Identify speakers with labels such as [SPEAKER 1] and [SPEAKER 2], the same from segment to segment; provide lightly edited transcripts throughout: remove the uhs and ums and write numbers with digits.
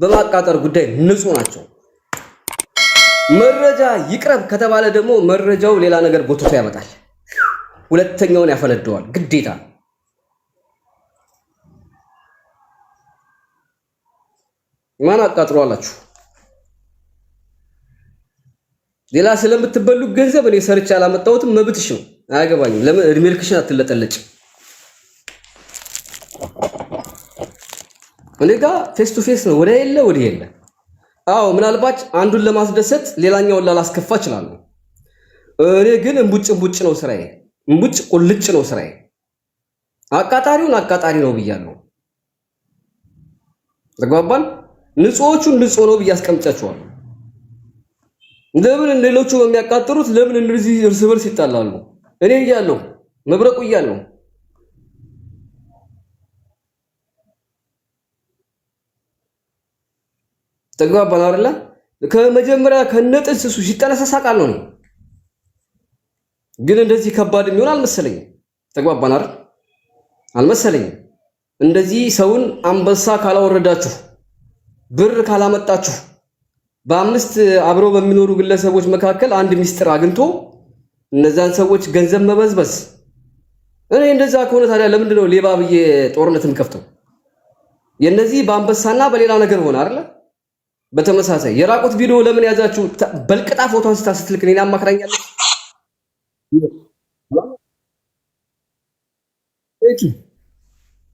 [SPEAKER 1] በማቃጠር ጉዳይ ንጹህ ናቸው። መረጃ ይቅረብ ከተባለ ደግሞ መረጃው ሌላ ነገር ጎትቶ ያመጣል፣ ሁለተኛውን ያፈነደዋል ግዴታ። ማን አቃጥሯላችሁ? ሌላ ስለምትበሉ ገንዘብ እኔ ሰርቼ አላመጣሁትም፣ መብትሽ ነው፣ አያገባኝም። ለምን እድሜ ልክሽን አትለጠለጭ? እኔ ጋር ፌስ ቱ ፌስ ነው፣ ወደ የለ። አዎ ምናልባት አንዱን ለማስደሰት ሌላኛውን ላላስከፋ እችላለሁ። እኔ ግን እንቡጭ ነው ስራዬ፣ እንቡጭ ቁልጭ ነው ስራዬ። አቃጣሪውን አቃጣሪ ነው ብያለሁ። ተግባባን? ንጹዎቹን ንጹህ ነው ብዬ አስቀምጫቸዋለሁ። ለምን ሌሎቹ በሚያቃጥሩት ለምን እንደዚህ እርስ በርስ ይጣላሉ? እኔ እያለሁ መብረቁ እያለሁ ተግባባን አይደለ? ከመጀመሪያ ከነጥንስሱ ሲጠነሰስ አውቃለሁ ነው። ግን እንደዚህ ከባድ የሚሆን አልመሰለኝም። ተግባባን አይደል? አልመሰለኝም። እንደዚህ ሰውን አንበሳ ካላወረዳችሁ፣ ብር ካላመጣችሁ፣ በአምስት አብረው በሚኖሩ ግለሰቦች መካከል አንድ ሚስጥር አግኝቶ እነዛን ሰዎች ገንዘብ መበዝበዝ። እኔ እንደዛ ከሆነ ታዲያ ለምንድን ነው ሌባ ብዬ ጦርነት የምከፍተው? የነዚህ በአንበሳና በሌላ ነገር ሆነ አይደለ? በተመሳሳይ የራቁት ቪዲዮ ለምን ያዛችሁ? በልቅጣ ፎቶ አንስታ ስትልክ እኔን አማክራኛለች።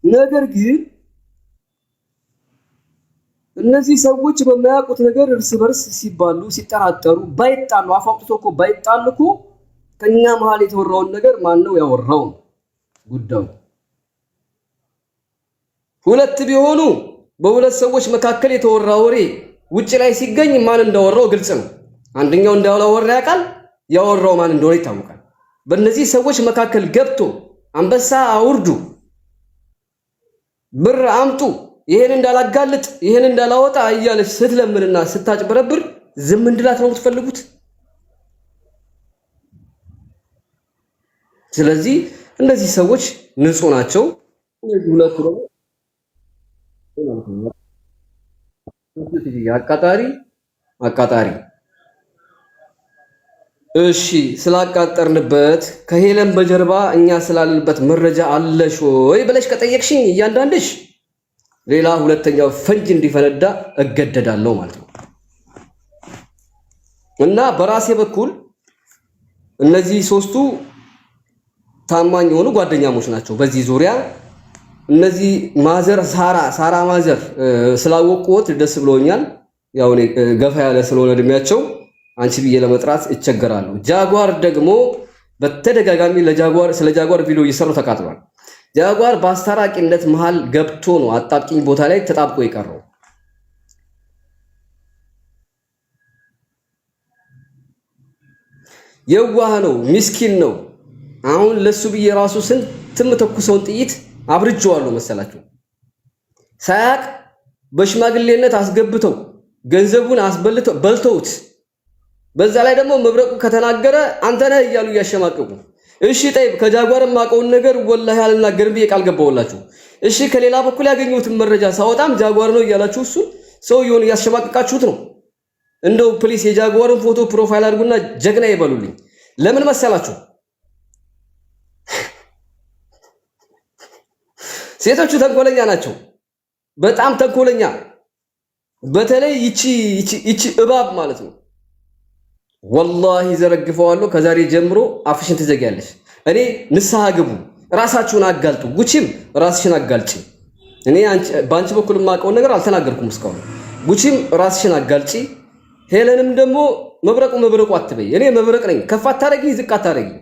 [SPEAKER 1] ነገር ግን እነዚህ ሰዎች በማያውቁት ነገር እርስ በርስ ሲባሉ ሲጠራጠሩ ባይጣሉ አፋውጥቶ እኮ ባይጣሉ እኮ ከኛ መሀል የተወራውን ነገር ማን ነው ያወራው? ጉዳዩ ሁለት ቢሆኑ በሁለት ሰዎች መካከል የተወራ ወሬ ውጭ ላይ ሲገኝ ማን እንዳወራው ግልጽ ነው። አንደኛው እንዳወራ ያውቃል፣ ያወራው ማን እንደሆነ ይታወቃል። በእነዚህ ሰዎች መካከል ገብቶ አንበሳ አውርዱ፣ ብር አምጡ፣ ይሄን እንዳላጋልጥ ይሄን እንዳላወጣ እያለች ስትለምንና ስታጭበረብር ዝም እንድላት ነው የምትፈልጉት? ስለዚህ እነዚህ ሰዎች ንጹህ ናቸው። እነዚህ ሁለቱ ደግሞ አቃጣሪ። እሺ ስላቃጠርንበት ከሄለን በጀርባ እኛ ስላልንበት መረጃ አለሽ ወይ ብለሽ ከጠየቅሽኝ እያንዳንድሽ ሌላ ሁለተኛው ፈንጅ እንዲፈነዳ እገደዳለሁ ማለት ነው። እና በራሴ በኩል እነዚህ ሶስቱ ታማኝ የሆኑ ጓደኛሞች ናቸው። በዚህ ዙሪያ እነዚህ ማዘር ሳራ ማዘር ስላወቁት ደስ ብሎኛል። ያው እኔ ገፋ ያለ ስለሆነ እድሜያቸው አንቺ ብዬ ለመጥራት እቸገራለሁ። ጃጓር ደግሞ በተደጋጋሚ ስለ ጃጓር ቪዲዮ እየሰሩ ተቃጥሏል። ጃጓር በአስታራቂነት መሃል ገብቶ ነው አጣብቂኝ ቦታ ላይ ተጣብቆ የቀረው። የዋህ ነው፣ ምስኪን ነው። አሁን ለሱ ብዬ ራሱ ስንትም ተኩሰውን ጥይት አብርጀዋለሁ መሰላችሁ። ሳያቅ በሽማግሌነት አስገብተው ገንዘቡን አስበልተው በልተውት፣ በዛ ላይ ደግሞ መብረቁ ከተናገረ አንተ ነህ እያሉ እያሸማቀቁ። እሺ ጠይብ ከጃጓር ማቀውን ነገር ወላሂ አልናገርም ብዬ ቃል ገባሁላችሁ። እሺ ከሌላ በኩል ያገኘሁትን መረጃ ሳወጣም ጃጓር ነው እያላችሁ እሱ ሰውየውን እያሸማቀቃችሁት ነው። እንደው ፕሊስ የጃጓርን ፎቶ ፕሮፋይል አድርጉና ጀግና ይበሉልኝ። ለምን መሰላችሁ? ሴቶቹ ተንኮለኛ ናቸው፣ በጣም ተንኮለኛ። በተለይ ይቺ እባብ ማለት ነው። ወላሂ ዘረግፈዋለሁ። ከዛሬ ጀምሮ አፍሽን ትዘጊያለሽ። እኔ ንስሐ ግቡ፣ ራሳችሁን አጋልጡ። ጉቺም ራስሽን አጋልጪ። እኔ በአንቺ በኩል የማውቀውን ነገር አልተናገርኩም እስካሁን። ጉቺም ራስሽን አጋልጪ። ሄለንም ደግሞ መብረቁ አትበይ። እኔ መብረቅ ነኝ። ከፍ አታረጊኝ፣ ዝቅ አታረጊኝ።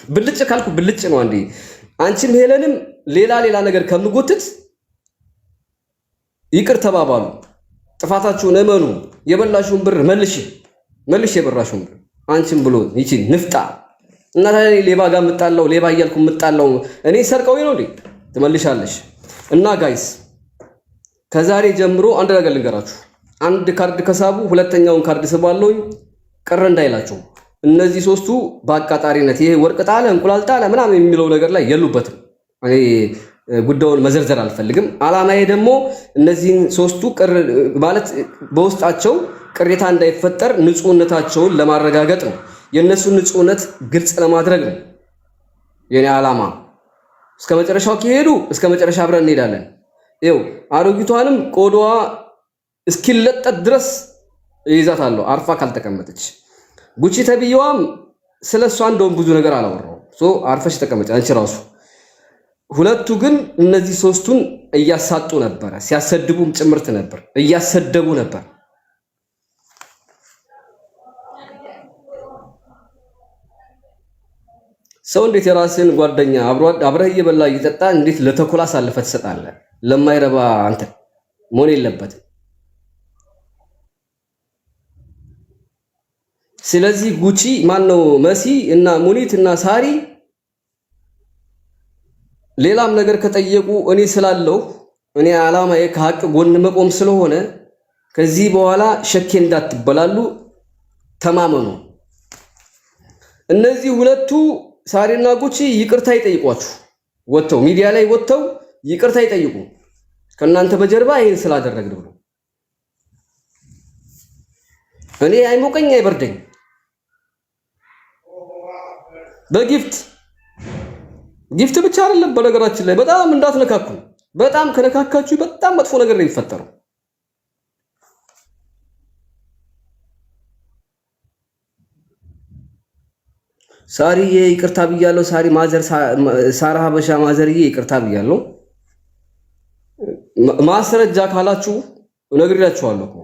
[SPEAKER 1] ብልጭ ካልኩ ብልጭ ነው አንዴ። አንቺም ሄለንም ሌላ ነገር ከምጎትት ይቅር ተባባሉ። ጥፋታችሁን እመኑ። የበላሽውን ብር መልሽ የበራሽውን ብር። አንቺም ብሎ ይቺ ንፍጣ እና ታዲያ ሌባ ጋር የምጣለው ሌባ እያልኩ የምጣለው እኔ ሰርቀው ነው እንዴ? ትመልሻለሽ። እና ጋይስ ከዛሬ ጀምሮ አንድ ነገር ልንገራችሁ። አንድ ካርድ ከሳቡ ሁለተኛውን ካርድ ስባለውኝ ቅር እንዳይላችሁ። እነዚህ ሶስቱ በአቃጣሪነት ይሄ ወርቅ ጣለ እንቁላል ጣለ ምናምን የሚለው ነገር ላይ የሉበትም። እኔ ጉዳዩን መዘርዘር አልፈልግም። አላማዬ ደግሞ እነዚህን ሶስቱ ማለት በውስጣቸው ቅሬታ እንዳይፈጠር ንጹህነታቸውን ለማረጋገጥ ነው። የነሱን ንጹህነት ግልጽ ለማድረግ ነው የኔ አላማ። እስከ መጨረሻው ከሄዱ እስከ መጨረሻ አብረን እንሄዳለን። ይኸው አሮጊቷንም ቆዳዋ እስኪለጠጥ ድረስ ይዛታለሁ አርፋ ካልተቀመጠች። ጉቺ ተብዬዋም ስለሷ እንደውም ብዙ ነገር አላወራሁም። አርፈሽ ተቀመጭ አንቺ ራሱ። ሁለቱ ግን እነዚህ ሶስቱን እያሳጡ ነበር፣ ሲያሰድቡም ጭምርት ነበር፣ እያሰደቡ ነበር። ሰው እንዴት የራስን ጓደኛ አብረህ እየበላ እየጠጣ እንዴት ለተኩላ አሳልፈህ ትሰጣለህ? ለማይረባ አንተ መሆን የለበትም። ስለዚህ ጉቺ ማነው መሲ እና ሙኒት እና ሳሪ ሌላም ነገር ከጠየቁ እኔ ስላለው እኔ አላማዬ ከሀቅ ጎን መቆም ስለሆነ ከዚህ በኋላ ሸኬ እንዳትበላሉ ተማመኑ። እነዚህ ሁለቱ ሳሪና ጉቺ ይቅርታ ይጠይቋችሁ፣ ወጥተው ሚዲያ ላይ ወጥተው ይቅርታ ይጠይቁ። ከናንተ በጀርባ ይሄን ስላደረግን ብሎ እኔ አይሞቀኝ አይበርደኝ። ጊፍት ብቻ አይደለም፣ በነገራችን ላይ በጣም እንዳትነካኩ። በጣም ከነካካችሁ በጣም መጥፎ ነገር ነው የሚፈጠረው። ሳሪዬ ይቅርታ ብያለሁ። ሳራ ሀበሻ ማዘርዬ ይቅርታ ብያለሁ። ማስረጃ ካላችሁ ነግሬያችኋለሁ እኮ።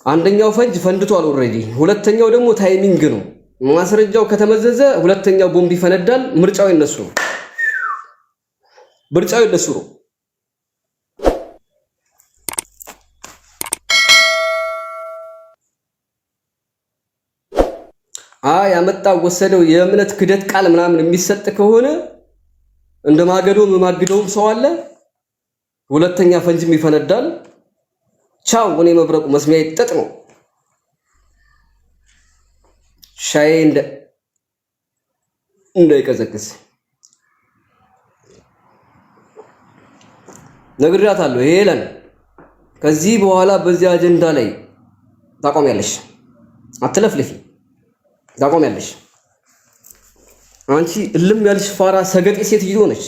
[SPEAKER 1] አንደኛው ፈንጅ ፈንድቷል ኦልሬዲ። ሁለተኛው ደግሞ ታይሚንግ ነው። ማስረጃው ከተመዘዘ ሁለተኛው ቦምብ ይፈነዳል። ምርጫው የነሱ ነው። ያመጣው ወሰደው የእምነት ክደት ቃል ምናምን የሚሰጥ ከሆነ እንደማገዶ ማግደውም ሰው አለ። ሁለተኛ ፈንጅም ይፈነዳል። ቻው። እኔ መብረቁ መስሚያ ይጠጥ ነው። ሻይ እንዳይቀዘቅዝ ነግሬያታለሁ። ሄለን ከዚህ በኋላ በዚህ አጀንዳ ላይ ታቆሚያለሽ፣ አትለፍልፊ፣ ታቆሚያለሽ። አንቺ እልም ያልሽ ፋራ ሰገጤ ሴት ነች።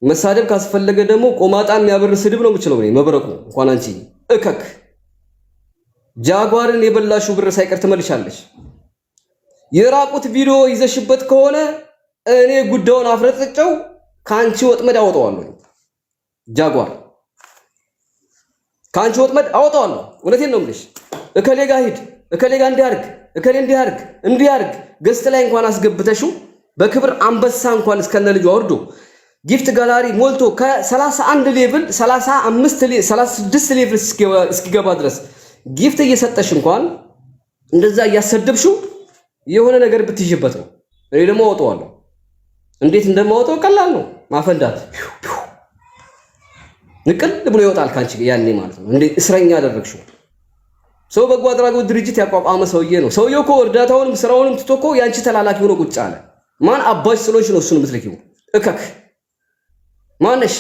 [SPEAKER 1] መሳደብ ካስፈለገ ደግሞ ቆማጣ የሚያበር ስድብ ነው የምችለው እኔ መብረቁ። እንኳን አንቺ እከክ ጃጓርን የበላሽው ብር ሳይቀር ትመልሻለሽ። የራቁት ቪዲዮ ይዘሽበት ከሆነ እኔ ጉዳዩን አፍረጥጨው ካንቺ ወጥመድ አወጣዋለሁ። ጃጓር ካንቺ ወጥመድ አወጣዋለሁ። እውነቴን ነው የምልሽ። እከሌ ጋር ሂድ፣ እከሌ ጋር እንዲያርግ፣ እከሌ እንዲያርግ ገስት ላይ እንኳን አስገብተሽው በክብር አንበሳ እንኳን እስከነ ልጁ አውርዶ ጊፍት ጋላሪ ሞልቶ ከ31 ሌቭል 35 36 ሌቭል እስኪገባ ድረስ ጊፍት እየሰጠሽ እንኳን እንደዛ እያሰደብሽው የሆነ ነገር ብትይዥበት ነው። እኔ ደግሞ አወጣዋለሁ። እንዴት እንደማወጣው ቀላል ነው። ማፈንዳት ንቅል ብሎ ይወጣል ካንቺ ያኔ ማለት ነው። እንዴ እስረኛ አደረግሽው። ሰው በጎ አድራጎት ድርጅት ያቋቋመ ሰውዬ ነው። ሰውዬው እኮ እርዳታውንም ስራውንም ትቶ እኮ ያንቺ ተላላኪ ሆኖ ቁጭ አለ። ማን አባሽ ስለሆንሽ ነው እሱን የምትልኪው? እከክ ማነሽ?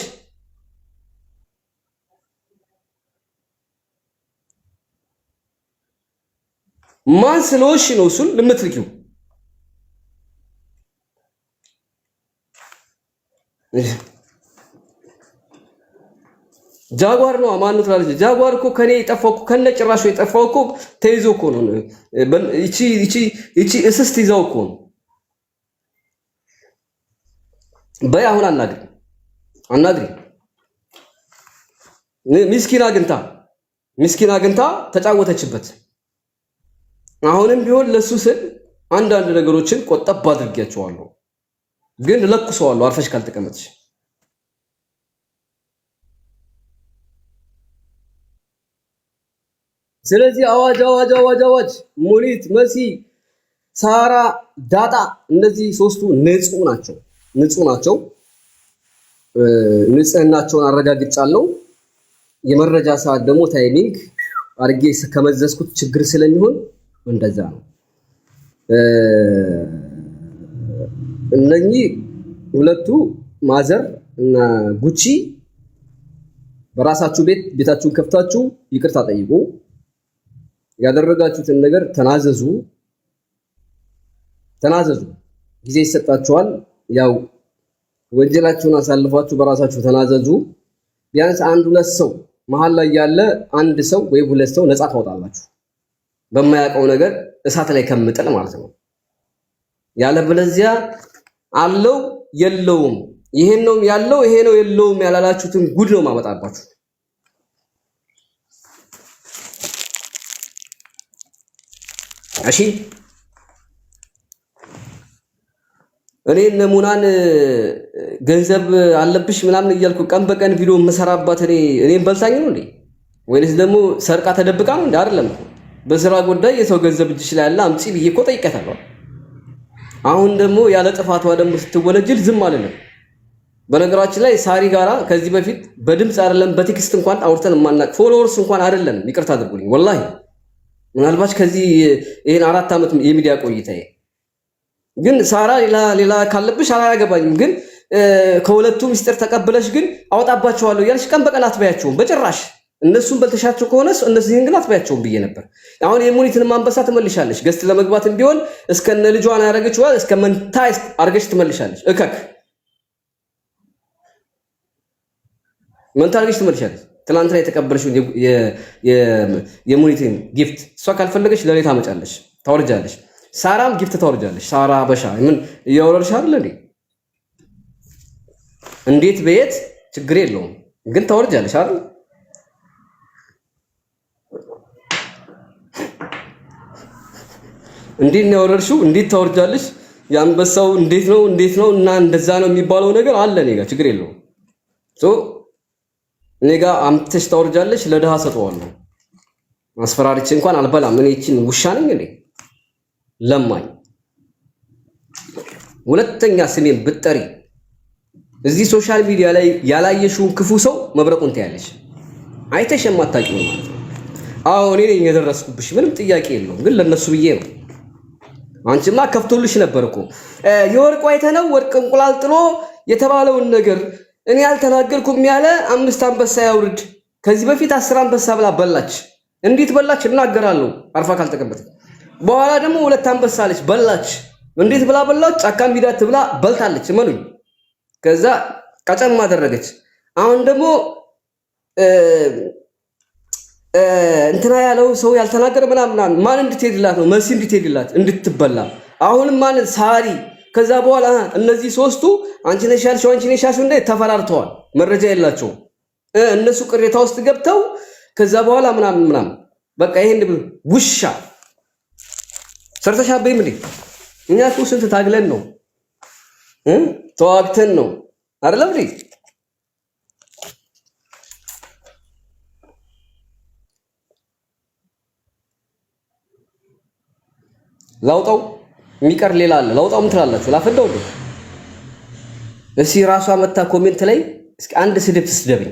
[SPEAKER 1] ማን ስለሆንሽ ነው እሱን የምትልኪው? ጃጓር ነው ማን ነው ትላለች። ጃጓር እኮ ከኔ የጠፋው እኮ ከነ ጭራሹ የጠፋው እኮ ተይዞ እኮ ነው። እቺ እስስት ይዛው እኮ ነው። በይ አሁን አናግሪ። ምስኪን አግኝታ ተጫወተችበት። አሁንም ቢሆን ለሱ ስል አንዳንድ ነገሮችን ቆጠብ አድርጌያቸዋለሁ፣ ግን ለኩሰዋለሁ። አርፈሽ ካልተቀመጥሽ ስለዚህ አዋጅ ሙኒት፣ መሲ፣ ሳራ፣ ዳጣ እነዚህ ሶስቱ ንጹህ ናቸው። ንጽህናቸውን አረጋግጫለሁ። የመረጃ ሰዓት ደግሞ ታይሚንግ አድርጌ ከመዘዝኩት ችግር ስለሚሆን እንደዛ ነው። እነኚህ ሁለቱ ማዘር እና ጉቺ በራሳችሁ ቤታችሁን ከፍታችሁ ይቅርታ ጠይቁ። ያደረጋችሁትን ነገር ተናዘዙ። ጊዜ ይሰጣችኋል። ያው ወንጀላችሁን አሳልፋችሁ በራሳችሁ ተናዘዙ። ቢያንስ አንድ ሁለት ሰው መሀል ላይ ያለ አንድ ሰው ወይ ሁለት ሰው ነፃ ታወጣላችሁ። በማያውቀው ነገር እሳት ላይ ከምጥል ማለት ነው። ያለበለዚያ አለው የለውም ይሄን ነው ያለው ይሄ ነው የለውም ያላላችሁትን ጉድ ነው ማመጣባችሁ። እሺ እኔ ነሙናን ገንዘብ አለብሽ ምናምን እያልኩ ቀን በቀን ቪዲዮ መሰራባት እኔን በልታኝ ነው እንዴ? ወይስ ደግሞ ሰርቃ ተደብቃ ነው እንዴ? አይደለም። በስራ ጉዳይ የሰው ገንዘብ እጅሽ ላይ ያለ አምጪ ብዬ እኮ ጠይቀታለሁ። አሁን ደግሞ ያለ ጥፋቷ ደግሞ ስትወለጅል ዝም አለለም። በነገራችን ላይ ሳሪ ጋራ ከዚህ በፊት በድምጽ አይደለም በቴክስት እንኳን አውርተን ማናቅ ፎሎወርስ እንኳን አይደለም። ይቅርታ አድርጉልኝ ወላሂ ምናልባት ከዚህ ይሄን 4 ዓመት የሚዲያ ቆይታዬ ግን ሳራ ሌላ ካለብሽ አላያገባኝም። ግን ከሁለቱ ሚስጥር ተቀበለሽ ግን አወጣባቸዋለሁ ያልሽ ቀን በቀን አትበያቸውም በጭራሽ። እነሱን በልተሻቸው ከሆነ እነዚህን ግን አትበያቸውም ብዬ ነበር። አሁን የሙኒትን ማንበሳ ትመልሻለሽ። ገስት ለመግባትም ቢሆን እስከነ ልጇን ያረጋችው እስከ መንታ አርገሽ ትመልሻለሽ። እከክ መንታ አርገሽ ትመልሻለሽ። ትላንትና የተቀበልሽው የሙኒትን ጊፍት እሷ ካልፈለገች ለሌላ ታመጫለሽ፣ ታወርጃለሽ። ሳራም ጊፍት ታወርጃለሽ። ሳራ በሻ ምን እያወረድሽ አይደል እንዴ? እንዴት በየት ችግር የለውም ግን ታወርጃለሽ አይደል? እንዴት ነው ያወረድሽው? እንዴት ታወርጃለሽ? ያንበሳው እንዴት ነው እና እንደዛ ነው የሚባለው ነገር አለ እኔ ጋር ችግር የለውም። እኔ ጋር አምጥተሽ ታወርጃለሽ። ለድሃ ሰጠዋለሁ። ማስፈራሪች እንኳን አልበላም። እኔ እቺን ውሻ ነኝ እንዴ? ለማኝ ሁለተኛ ስሜን ብትጠሪ እዚህ ሶሻል ሚዲያ ላይ ያላየሽውን ክፉ ሰው መብረቁን ታያለሽ። አይተሽ የማታውቂው ማለት ነው። አዎ እኔ ነኝ የደረስኩብሽ፣ ምንም ጥያቄ የለውም። ግን ለነሱ ብዬ ነው። አንቺማ ከፍቶልሽ ነበር እኮ የወርቁ አይተነው ወርቅ እንቁላል ጥሎ የተባለውን ነገር እኔ ያልተናገርኩም ያለ 5 አንበሳ ያውርድ። ከዚህ በፊት 10 አንበሳ ብላ በላች። እንዴት በላች እናገራለሁ አርፋ ካልተቀበተ። በኋላ ደግሞ 2 አንበሳ አለች በላች። እንዴት ብላ በላች? ጫካም ቢዳት ብላ በልታለች። እመኑኝ። ከዛ ቀጨም አደረገች። አሁን ደግሞ እንትና ያለው ሰው ያልተናገረ ምናምን ማን እንድትሄድላት ነው? መሲ እንድትሄድላት እንድትበላ። አሁንም ማን ሳሪ። ከዛ በኋላ እነዚህ ሶስቱ አንቺ ነሽ ያልሽው እንደ ተፈራርተዋል። መረጃ የላቸውም እነሱ ቅሬታ ውስጥ ገብተው ከዛ በኋላ ምናምን በቃ ይሄን ብሎ ውሻ ሰርተሻበይ ምን እኛ እኮ ስንት ታግለን ነው ተዋግተን ነው አይደለም እንዴ? ላውጣው የሚቀር ሌላ አለ። ላውጣው ምን ትላላችሁ? ላፈዳው እንዴ? እሺ ራሷ መታ ኮሜንት ላይ እስኪ አንድ ስድብ ትስደብኝ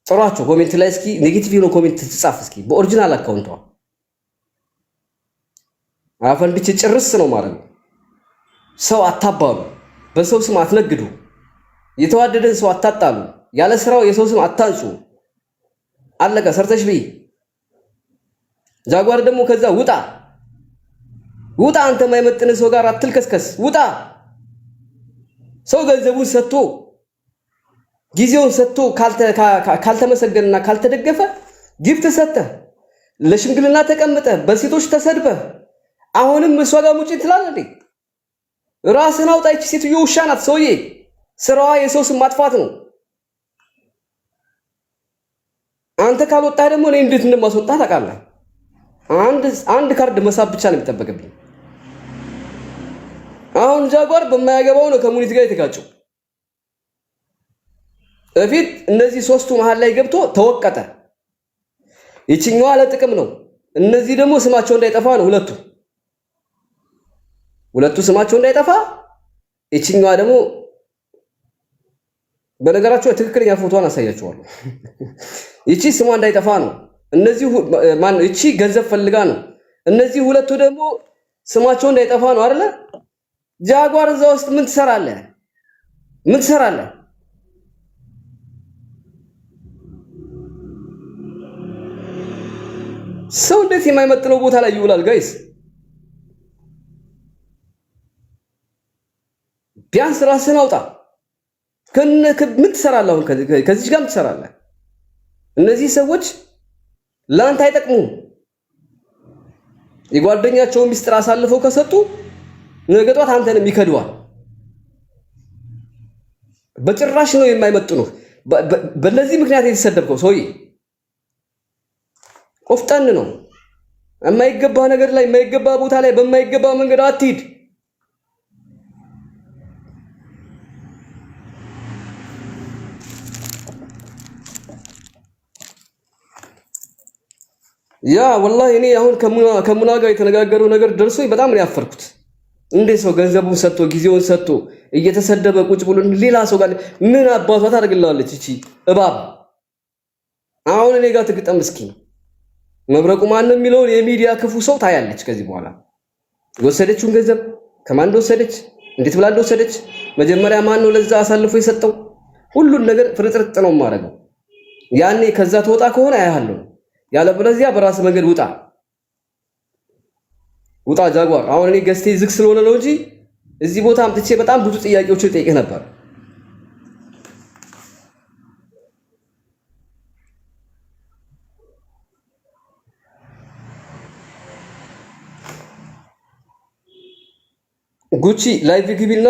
[SPEAKER 1] ጥሯቸው። ኮሜንት ላይ እስኪ ኔጌቲቭ ነው ኮሜንት ትጻፍ እስኪ በኦሪጂናል አካውንቷ። አፈንድቼ ጭርስ ነው ማለት ነው። ሰው አታባሉ፣ በሰው ስም አትነግዱ፣ የተዋደደን ሰው አታጣሉ፣ ያለ ስራው የሰው ስም አታንጹ። አለቀ። ሰርተሽ ብይ። ጃጓር ደግሞ ከዛ ውጣ። አንተ የማይመጥን ሰው ጋር አትልከስከስ። ውጣ። ሰው ገንዘቡን ሰጥቶ ጊዜውን ሰጥቶ ካልተመሰገነና ካልተደገፈ ጊፍት ሰጥተህ ለሽምግልና ተቀምጠህ በሴቶች ተሰድበህ አሁንም እሷ ጋር ሙጪ ትላለህ እንዴ? ራስህን አውጣ። ይቺ ሴትዮ ውሻ ናት። ሰውዬ ስራዋ የሰው ስም ማጥፋት ነው። አንተ ካልወጣህ ደግሞ እኔ እንዴት እንደማስወጣህ ታውቃለህ። አንድ ካርድ መሳብ ብቻ ነው የሚጠበቅብኝ። አሁን ጃጓር በማያገባው ነው ከሙኒት ጋር የተጋጨው። በፊት እነዚህ ሶስቱ መሃል ላይ ገብቶ ተወቀጠ። ይችኛዋ ለጥቅም ነው። እነዚህ ደግሞ ስማቸው እንዳይጠፋ ነው። ሁለቱ ስማቸው እንዳይጠፋ፣ ይችኛዋ ደግሞ በነገራቸው ትክክለኛ ፎቶዋን አሳያቸዋለሁ። ይቺ ስሟ እንዳይጠፋ ነው። እነዚህ ይቺ ገንዘብ ፈልጋ ነው። እነዚህ ሁለቱ ደግሞ ስማቸው እንዳይጠፋ ነው አይደለ? ጃጓር እዛ ውስጥ ምን ትሰራለህ? ምን ትሰራለህ? ሰው እንዴት የማይመጥነው ቦታ ላይ ይውላል? ጋይስ ቢያንስ ራስህን አውጣ። ምን ትሰራለህ? አሁን ከዚህ ጋር ምን ትሰራለህ? እነዚህ ሰዎች ላንተ አይጠቅሙም። የጓደኛቸውን ሚስጥር አሳልፈው ከሰጡ ነገ ጧት አንተንም ይከዱዋል። በጭራሽ ነው የማይመጥኑ። በለዚህ ምክንያት የተሰደብከው ሰውዬ ቆፍጠን ነው። የማይገባ ነገር ላይ የማይገባ ቦታ ላይ በማይገባ መንገድ አትሂድ። ያ ወላሂ እኔ አሁን ከሙና ጋር የተነጋገረው ነገር ደርሶኝ በጣም ነው ያፈርኩት። እንዴት ሰው ገንዘቡን ሰጥቶ ጊዜውን ሰጥቶ እየተሰደበ ቁጭ ብሎ ሌላ ሰው ጋር ምን አባቷ ታደርግላለች? እቺ እባብ አሁን እኔ ጋር ትግጠም እስኪ መብረቁ ማን ነው የሚለውን የሚዲያ ክፉ ሰው ታያለች። ከዚህ በኋላ የወሰደችውን ገንዘብ ከማን እንደወሰደች እንዴት ብላ እንደወሰደች መጀመሪያ ማን ነው ለዛ አሳልፎ የሰጠው ሁሉን ነገር ፍርጥርጥ ነው የማደርገው። ያኔ ከዛ ተወጣ ከሆነ አያለሁ። ያለበለዚያ በራስ መንገድ ውጣ ጃጓር። አሁን እኔ ገስቴ ዝግ ስለሆነ ነው እንጂ እዚህ ቦታ አምጥቼ በጣም ብዙ ጥያቄዎችን ጠይቄ ነበር። ጉቺ ላይቭ ግቢና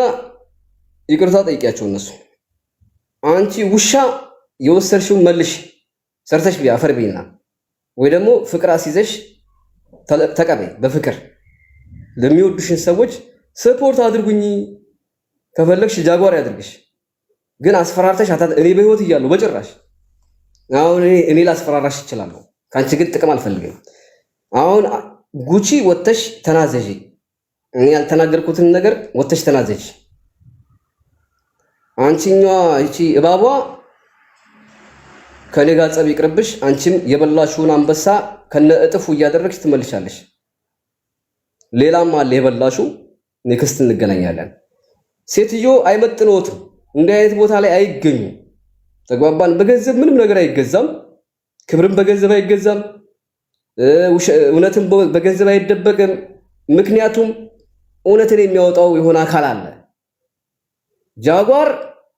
[SPEAKER 1] ይቅርታ ጠይቂያቸው እነሱ። አንቺ ውሻ የወሰድሽውን መልሽ ሰርተሽ ቢያፈር ቢና ወይ ደግሞ ፍቅር አስይዘሽ ተቀበይ። በፍቅር ለሚወዱሽን ሰዎች ሰፖርት አድርጉኝ። ከፈለግሽ ጃጓር ያድርግሽ። ግን አስፈራርተሽ እኔ በህይወት እያለሁ በጭራሽ አሁን እኔ ላስፈራራሽ እችላለሁ። ካንቺ ግን ጥቅም አልፈልግም። አሁን ጉቺ ወተሽ ተናዘጂ። እኔ ያልተናገርኩትን ነገር ወተሽ ተናዘጂ። አንቺኛዋ እቺ እባቧ ከኔ ጋር ጸብ ይቅርብሽ። አንቺም የበላሽውን አንበሳ ከነ እጥፉ እያደረግሽ ትመልሻለሽ። ሌላም አለ የበላሹ። ኔክስት እንገናኛለን። ሴትዮ አይመጥኖትም። እንዲህ አይነት ቦታ ላይ አይገኙ። ተግባባን? በገንዘብ ምንም ነገር አይገዛም። ክብርም በገንዘብ አይገዛም። እውነትም በገንዘብ አይደበቅም። ምክንያቱም እውነትን የሚያወጣው የሆነ አካል አለ። ጃጓር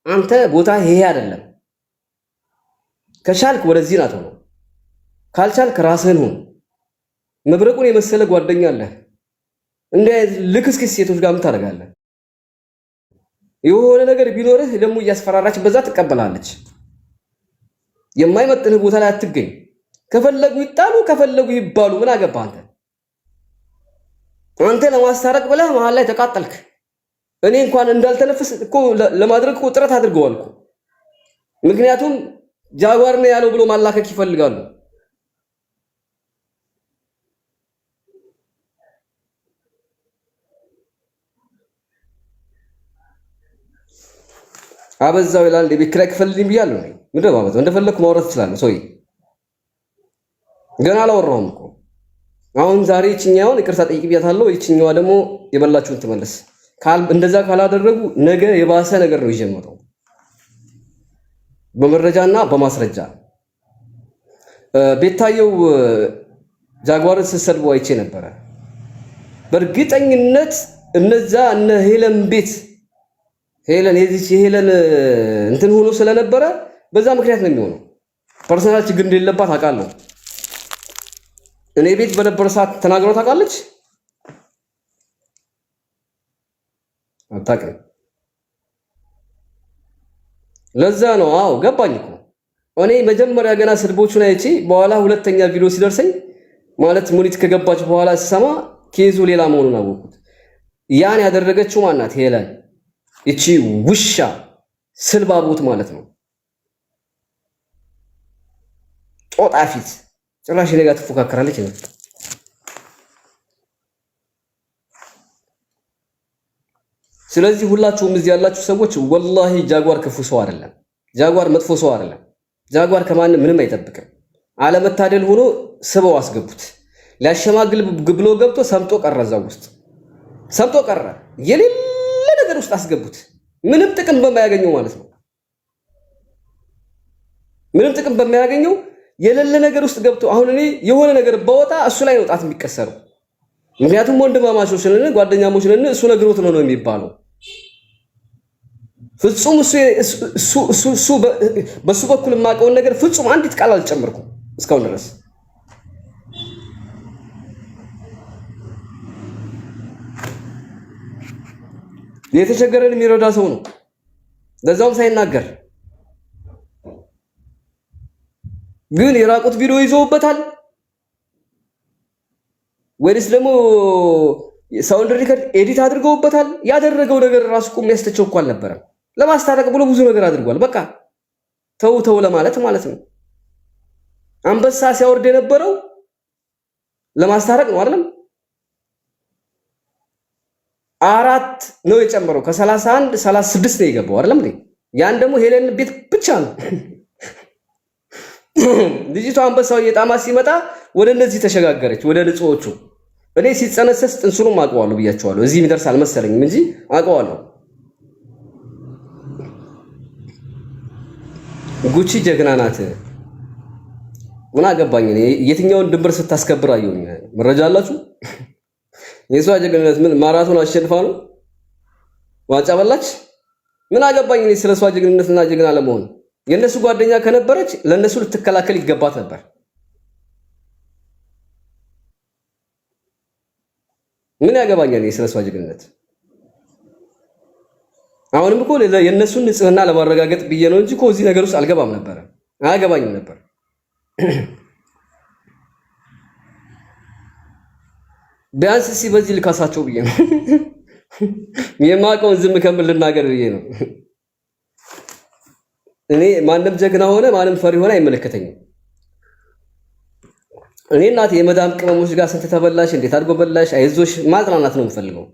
[SPEAKER 1] አንተ ቦታ ይሄ አይደለም። ከቻልክ ወደዚህ ናት ሆኖ ካልቻልክ ራስህን ሁን። መብረቁን የመሰለ ጓደኛ አለህ። እንደ ልክስክስ ሴቶች ጋር ምን ታደርጋለህ? የሆነ ነገር ቢኖርህ ደግሞ እያስፈራራች በዛ ትቀበላለች። የማይመጥንህ ቦታ ላይ አትገኝ። ከፈለጉ ይጣሉ፣ ከፈለጉ ይባሉ። ምን አገባህ አንተ? አንተ ለማስታረቅ ብለህ መሃል ላይ ተቃጠልክ። እኔ እንኳን እንዳልተነፍስ እኮ ለማድረግ እኮ ጥረት አድርገዋል እኮ። ምክንያቱም ጃጓር ነው ያለው ብሎ ማላከክ ይፈልጋሉ። አበዛው ይላል። የቤት ኪራይ ክፈልልኝ ብያለሁ ነኝ። ምንድነው ባበዛው? እንደፈለኩ ማውራት እችላለሁ። ሰውዬ ገና አላወራሁም እኮ። አሁን ዛሬ ይችኛውን ይቅርታ ጠይቂ ብያታለሁ። ይችኛዋ ደግሞ የበላችሁን ትመለስ። እንደዛ ካላደረጉ ነገ የባሰ ነገር ነው ይጀምረው። በመረጃና በማስረጃ ቤታየው ጃጓርን ስትሰድበው አይቼ ነበረ። በእርግጠኝነት እነዛ እነ ሄለን ቤት የሄለን እንትን ሆኖ ስለነበረ በዛ ምክንያት ነው የሚሆነው። ፐርሰናል ችግር እንደሌለባት አውቃለሁ። እኔ ቤት በነበረ ሰዓት ተናግረው ታውቃለች? አታውቅም። ለዛ ነው። አዎ ገባኝ እኮ እኔ መጀመሪያ ገና ስድቦቹን አይቼ በኋላ ሁለተኛ ቪዲዮ ሲደርሰኝ ማለት ሙኒት ከገባች በኋላ ስሰማ ኬዙ ሌላ መሆኑን አወቅኩት። ያን ያደረገችው ማናት? ሄለን። እቺ ውሻ ስልባቦት ማለት ነው። ጦጣ ፊት ጭራሽ ነገ ትፎካከራለች ነው። ስለዚህ ሁላችሁም እዚህ ያላችሁ ሰዎች ወላሂ ጃጓር ክፉ ሰው አይደለም። ጃጓር መጥፎ ሰው አይደለም። ጃጓር ከማንም ምንም አይጠብቅም። አለመታደል ሆኖ ስበው አስገቡት። ሊያሸማግል ብሎ ገብቶ ሰምጦ ቀረ። እዛው ውስጥ ሰምጦ ቀረ። የሌለ ውስጥ አስገቡት። ምንም ጥቅም በማያገኘው ማለት ነው። ምንም ጥቅም በማያገኘው የሌለ ነገር ውስጥ ገብቶ አሁን እኔ የሆነ ነገር ባወጣ እሱ ላይ ነው ጣት የሚቀሰረው። ምክንያቱም ወንድማማቾች ነን፣ ጓደኛሞች ነን፣ እሱ ነግሮት ነው የሚባለው። ፍጹም እሱ በሱ በኩል የማውቀውን ነገር ፍጹም አንዲት ቃል አልጨመርኩም እስካሁን ድረስ። የተቸገረን የሚረዳ ሰው ነው፣ ለዛውም ሳይናገር። ግን የራቁት ቪዲዮ ይዘውበታል ወይስ ደግሞ ሳውንድ ሪከርድ ኤዲት አድርገውበታል? ያደረገው ነገር ራሱ እኮ የሚያስተቸው እኮ አልነበረም። ለማስታረቅ ብሎ ብዙ ነገር አድርጓል። በቃ ተው ለማለት ማለት ነው። አንበሳ ሲያወርድ የነበረው ለማስታረቅ ነው አይደለም? 4 ነው የጨመረው። ከ31 36 ነው የገባው አይደለም እንዴ? ያን ደግሞ ሄለን ቤት ብቻ ነው። ልጅቷ አንበሳው እየጣማ ሲመጣ ወደ እነዚህ ተሸጋገረች፣ ወደ ንጹዎቹ። እኔ ሲጸነሰስ ጥንሱንም አውቀዋለሁ ብያቸዋለሁ። እዚህ የሚደርስ አልመሰለኝም እንጂ አውቀዋለሁ። ጉቺ ጀግና ናት። ምን አገባኝ እኔ የትኛውን ድንበር ስታስከብር አየሁኝ። መረጃ አላችሁ? የሷ ጀግናነት ምን ማራቶን አሸንፋ ነው ዋንጫ በላች? ምን አገባኝ እኔ ስለሷ ጀግንነትና ጀግና ለመሆን። የነሱ ጓደኛ ከነበረች ለነሱ ልትከላከል ይገባት ነበር። ምን ያገባኛል እኔ ስለሷ ጀግንነት? አሁንም እኮ የነሱን ንጽህና ለማረጋገጥ ብዬ ነው እንጂ እኮ እዚህ ነገር ውስጥ አልገባም ነበር፣ አያገባኝም ነበር። ቢያንስ እስኪ በዚህ ልካሳቸው ብዬ ነው። የማውቀውን ዝም ከምል ልናገር ብዬ ነው። እኔ ማንም ጀግና ሆነ ማንም ፈሪ ሆነ አይመለከተኝም። እኔ እናቴ የመዳም ቅመሞች ጋር ስንት ተበላሽ፣ እንዴት አድርጎ በላሽ፣ አይዞሽ ማጽናናት ነው የምፈልገው።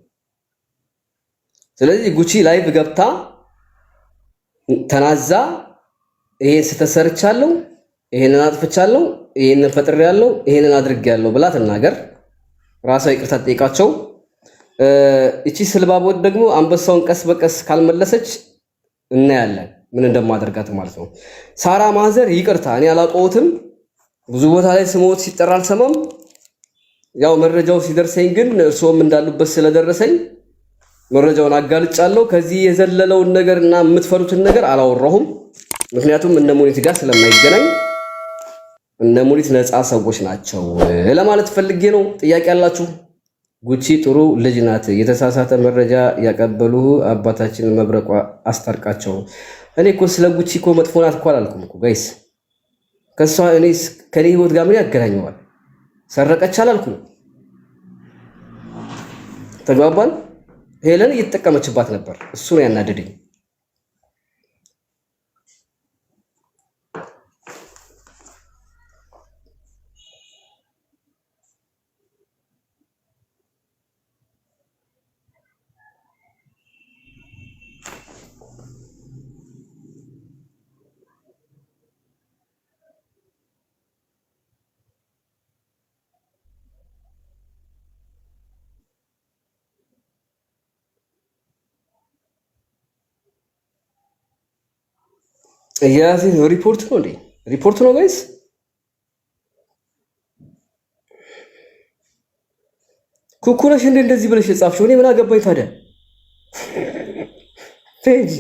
[SPEAKER 1] ስለዚህ ጉቺ ላይቭ ገብታ ተናዛ ይሄን ስተሰርቻለሁ፣ ይሄንን አጥፍቻለሁ፣ ይሄንን ፈጥሬያለሁ፣ ይሄንን አድርጌያለሁ ብላ ተናገር። ራሷ ይቅርታ ጠይቃቸው። እቺ ስልባቦት ደግሞ አንበሳውን ቀስ በቀስ ካልመለሰች እናያለን ምን እንደማደርጋት ማለት ነው። ሳራ ማዘር ይቅርታ፣ እኔ አላውቀውትም። ብዙ ቦታ ላይ ስሞት ሲጠራ አልሰማም። ያው መረጃው ሲደርሰኝ ግን እርሶም እንዳሉበት ስለደረሰኝ መረጃውን አጋልጫለሁ። ከዚህ የዘለለውን ነገርና የምትፈሩትን ነገር አላወራሁም። ምክንያቱም እነ ሙኒት ጋር ስለማይገናኝ እነ ሙኒት ነፃ ሰዎች ናቸው ለማለት ፈልጌ ነው። ጥያቄ ያላችሁ? ጉቺ ጥሩ ልጅ ናት። የተሳሳተ መረጃ ያቀበሉ አባታችን መብረቋ አስታርቃቸው። እኔ እኮ ስለ ጉቺ እኮ መጥፎ ናት እኮ አላልኩም እኮ ጋይስ። ከሷ እኔ ከኔ ህይወት ጋር ምን ያገናኘዋል? ሰረቀች አላልኩም። ተግባባን? ሄለን እየተጠቀመችባት ነበር። እሱ ነው ያናደደኝ። ያሲን ሪፖርት ነው እንዴ? ሪፖርት ነው ጋይስ። ኩኩነሽ እንደዚህ ብለሽ የጻፍሽው እኔ ምን አገባኝ ታዲያ? ቴጂ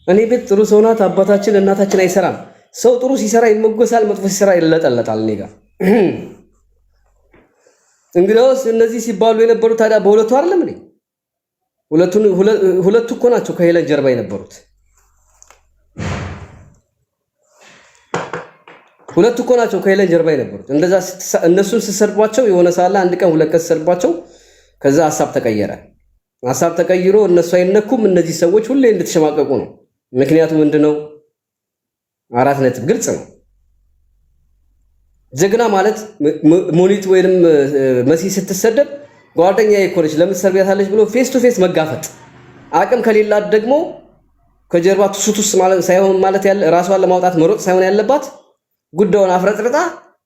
[SPEAKER 1] እኔ ቤት ጥሩ ሰው ናት አባታችን እናታችን አይሰራም። ሰው ጥሩ ሲሰራ ይመጎሳል፣ መጥፎ ሲሰራ ይለጠለጣል። እኔ ጋር እንግዲያውስ እነዚህ ሲባሉ የነበሩ ታዲያ በሁለቱ አይደለም እንዴ? ሁለቱ እኮ ናቸው ከሄለን ጀርባ የነበሩት። ሁለቱ እኮ ናቸው ከሄለን ጀርባ የነበሩት። እንደዛ እነሱን ሲሰርቧቸው የሆነ ሳለ አንድ ቀን ሁለት ቀን ሲሰርቧቸው ከዛ ሐሳብ ተቀየረ። ሐሳብ ተቀይሮ እነሱ አይነኩም። እነዚህ ሰዎች ሁሌ እንድትሸማቀቁ ነው። ምክንያቱም ምንድነው? 4 ነጥብ ግልጽ ነው። ጀግና ማለት ሙኒት ወይንም መሲ ስትሰደብ ጓደኛዬ እኮ ነች ለምን ትሰርቢያታለች ብሎ ፌስ ቱ ፌስ መጋፈጥ። አቅም ከሌላት ደግሞ ከጀርባ ቱሱቱስ ማለት ሳይሆን ማለት ያለ ራሷን ለማውጣት መሮጥ ሳይሆን ያለባት ጉዳዩን አፍረጥርጣ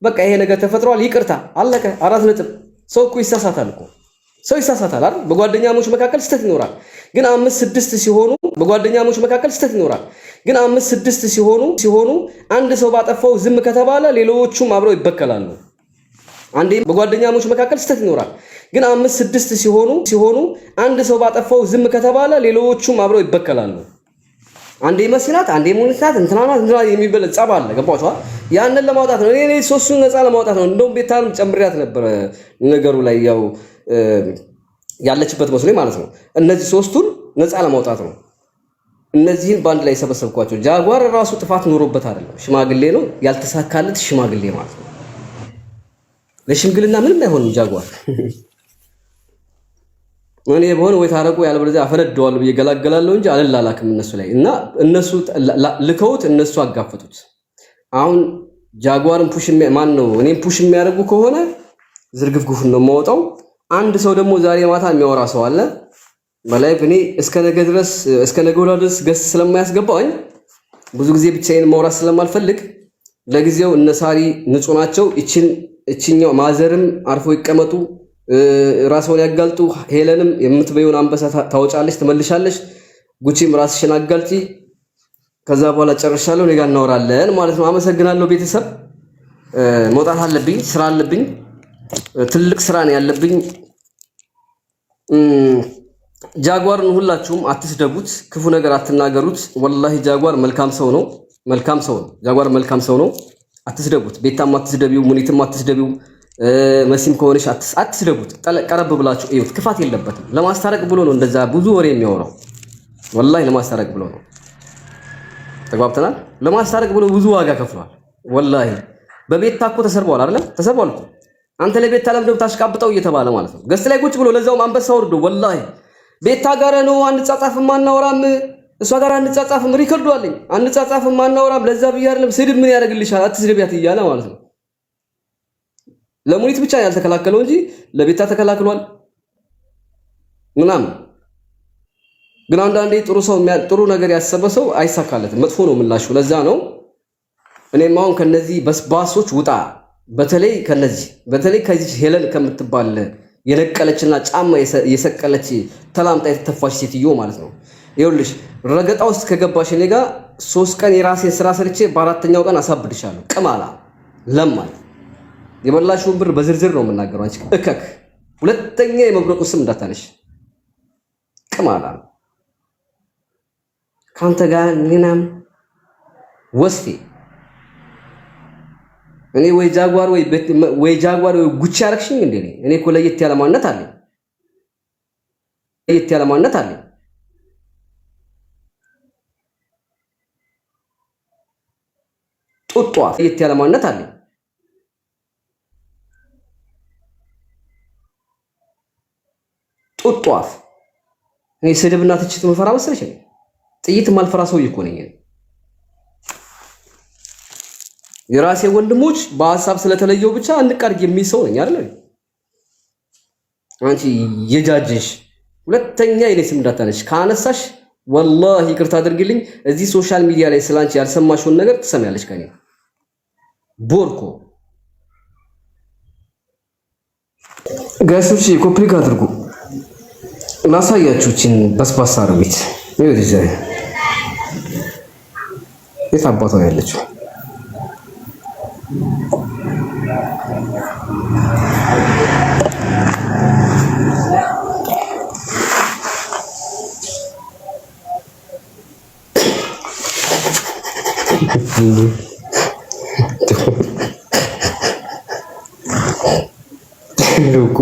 [SPEAKER 1] በቃ ይሄ ነገር ተፈጥሯል፣ ይቅርታ፣ አለቀ። 4 ነጥብ። ሰው እኮ ይሳሳታል እኮ ሰው ይሳሳታል አይደል? በጓደኛሞች መካከል ስተት ይኖራል። ግን 5-6 ሲሆኑ በጓደኛሞች መካከል ስተት ይኖራል። ግን 5-6 ሲሆኑ አንድ ሰው ባጠፋው ዝም ከተባለ ሌሎቹም አብረው ይበከላሉ። አንዴ በጓደኛሞች መካከል ስተት ይኖራል። ግን 5-6 ሲሆኑ አንድ ሰው ባጠፋው ዝም ከተባለ ሌሎቹም አብረው ይበከላሉ። አንዴ መስናት አንዴ ሙኒታት እንትና የሚበል ጸብ አለ። ገባችሁ? ያንን ለማውጣት ነው። እኔ ሶስቱን ነፃ ለማውጣት ነው። እንደውም ቤታንም ጨምሪያት ነበር ነገሩ ላይ ያው ያለችበት መስሎኝ ማለት ነው። እነዚህ ሶስቱን ነፃ ለማውጣት ነው። እነዚህን ባንድ ላይ ሰበሰብኳቸው። ጃጓር ራሱ ጥፋት ኖሮበት አይደለም፣ ሽማግሌ ነው ያልተሳካለት ሽማግሌ ማለት ነው። ለሽምግልና ምንም አይሆንም ጃጓር። እኔ በሆነ ወይ ታረቁ ያለበለዚያ አፈነደዋለሁ ብዬ ገላገላለሁ እንጂ አልላላክም እነሱ ላይ እና እነሱ ልከውት እነሱ አጋፈጡት። አሁን ጃጓርን ፑሽ ማን ነው እኔም ፑሽ የሚያደርጉ ከሆነ ዝርግፍግፉን ነው የማወጣው። አንድ ሰው ደግሞ ዛሬ ማታ የሚያወራ ሰው አለ በላይቭ። እኔ እስከ ነገ ድረስ ገስ ስለማያስገባኝ ብዙ ጊዜ ብቻዬን ማውራት ስለማልፈልግ ለጊዜው እነሳሪ ንጹህ ናቸው። እቺኛው ማዘርም አርፎ ይቀመጡ፣ ራስዎን ያጋልጡ። ሄለንም የምትበዩን አንበሳ ታወጫለሽ ትመልሻለሽ። ጉቺም ራስሽን አጋልጪ። ከዛ በኋላ ጨርሻለሁ። እኔ ጋር እናወራለን ማለት ነው። አመሰግናለሁ ቤተሰብ። መውጣት አለብኝ፣ ስራ አለብኝ፣ ትልቅ ስራ ነው ያለብኝ። ጃጓርን ሁላችሁም አትስደቡት፣ ክፉ ነገር አትናገሩት። ወላሂ ጃጓር መልካም ሰው ነው። ጃጓር መልካም ሰው ነው። አትስደቡት። ቤታም አትስደቢው፣ ሙኒትም አትስደቢው፣ መሲም ከሆነሽ አትስደቡት። ቀረብ ብላችሁ እዩት። ክፋት የለበትም። ለማስታረቅ ብሎ ነው እንደዛ ብዙ ወሬ የሚያወራው። ወላሂ ለማስታረቅ ብሎ ነው። ተግባብተናል። ለማስታረቅ ብሎ ብዙ ዋጋ ከፍሏል። ወላሂ በቤታ እኮ ተሰርቧል አይደለም? ተሰርቧል እኮ አንተ ለቤታ ለምደው ታሽቃብጠው እየተባለ ማለት ነው። ገስት ላይ ቁጭ ብሎ ለዛውም አንበሳ ወርዶ ወላሂ ቤታ ጋር ነው አንጻጻፍም አናወራም፣ እሷ ጋር አንጻጻፍም፣ ሪከርዱ አለኝ አንጻጻፍም አናወራም። ለዛ ብዬ አይደለም ስድብ ምን ያደርግልሻል አትስደቢያት እያለ ማለት ነው። ለሙኒት ብቻ ያልተከላከለው እንጂ ለቤታ ተከላክሏል ምናምን። ግን አንዳንዴ ጥሩ ነገር ያሰበ ሰው አይሳካለትም፣ መጥፎ ነው ምላሹ። ለዛ ነው እኔም አሁን ከነዚህ በስባሶች ውጣ። በተለይ ከዚህ ሄለን ከምትባል የነቀለችና ጫማ የሰቀለች ተላምጣ የተተፋች ሴትዮ ማለት ነው። ይኸውልሽ ረገጣ ውስጥ ከገባሽ እኔ ጋር 3 ቀን የራሴን ስራ ሰርቼ በአራተኛው ቀን አሳብድሻለሁ። ቅማላ ለማን የበላሽውን ብር በዝርዝር ነው የምናገረው። አንቺ እከክ ሁለተኛ የመብረቁ ስም እንዳታነሽ። ቅማላ ካንተ ጋር ምናም ወስፌ እኔ ወይ ጃጓር ወይ ጉቺ አረክሽኝ እንዴ? እኔ እኮ ለየት ያለ ማንነት አለኝ። ጡጧ ለየት ያለ ማንነት አለኝ። ጡጧፍ እኔ ስድብና ትችት መፈራ መሰለሽ? ጥይት ማልፈራ ሰው እኮ ነኝ። የራሴ ወንድሞች በሐሳብ ስለተለየው ብቻ እንድቃርግ የሚሰው ነኝ አይደል? አንቺ የጃጅሽ ሁለተኛ የኔ ስም እንዳታነሽ። ካነሳሽ ወላሂ ይቅርታ አድርግልኝ። እዚህ ሶሻል ሚዲያ ላይ ስላንቺ ያልሰማሽውን ነገር ትሰማያለሽ ከኔ ቦርኮ። ጋይሶች ኮምፕሊት አድርጉ ላሳያችሁ። እቺን በስባሳ አረቢት ነው ዲዛይ የታባቷ ያለችው ሉኩ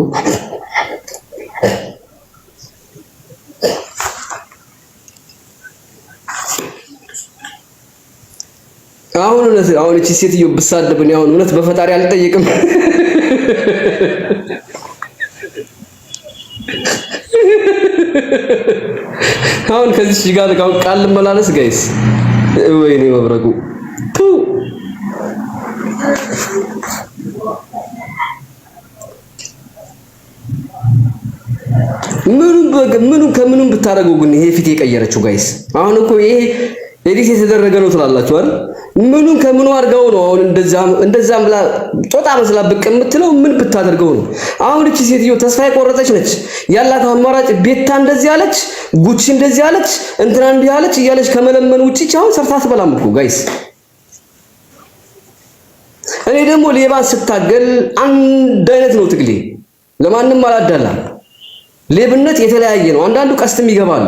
[SPEAKER 1] አሁን እቺ ሴትዮ ብሳደብኝ አሁን እውነት በፈጣሪ አልጠይቅም። አሁን ከዚህ ጋር ቃል መላለስ ጋይስ ወይኔ መብረቁ ምኑን ከምኑን ብታረገው ግን ይሄ ፊት የቀየረችው ጋይስ። አሁን እኮ ይሄ ኤዲት የተደረገ ነው ትላላችሁ አይደል? ምኑን ከምኑ አድርገው ነው አሁን እንደዛም ብላ ጦጣ መስላ ብቅ የምትለው? ምን ብታደርገው ነው? አሁን እቺ ሴትዮ ተስፋ የቆረጠች ነች። ያላት አማራጭ ቤታ እንደዚህ አለች፣ ጉቺ እንደዚህ አለች፣ እንትና እንዲህ አለች እያለች ከመለመን ውጪ አሁን ሰርታ አትበላም እኮ ጋይስ። እኔ ደግሞ ሌባን ስታገል አንድ አይነት ነው ትግሌ፣ ለማንም አላዳላም። ሌብነት የተለያየ ነው። አንዳንዱ ቀስትም ይገባል፣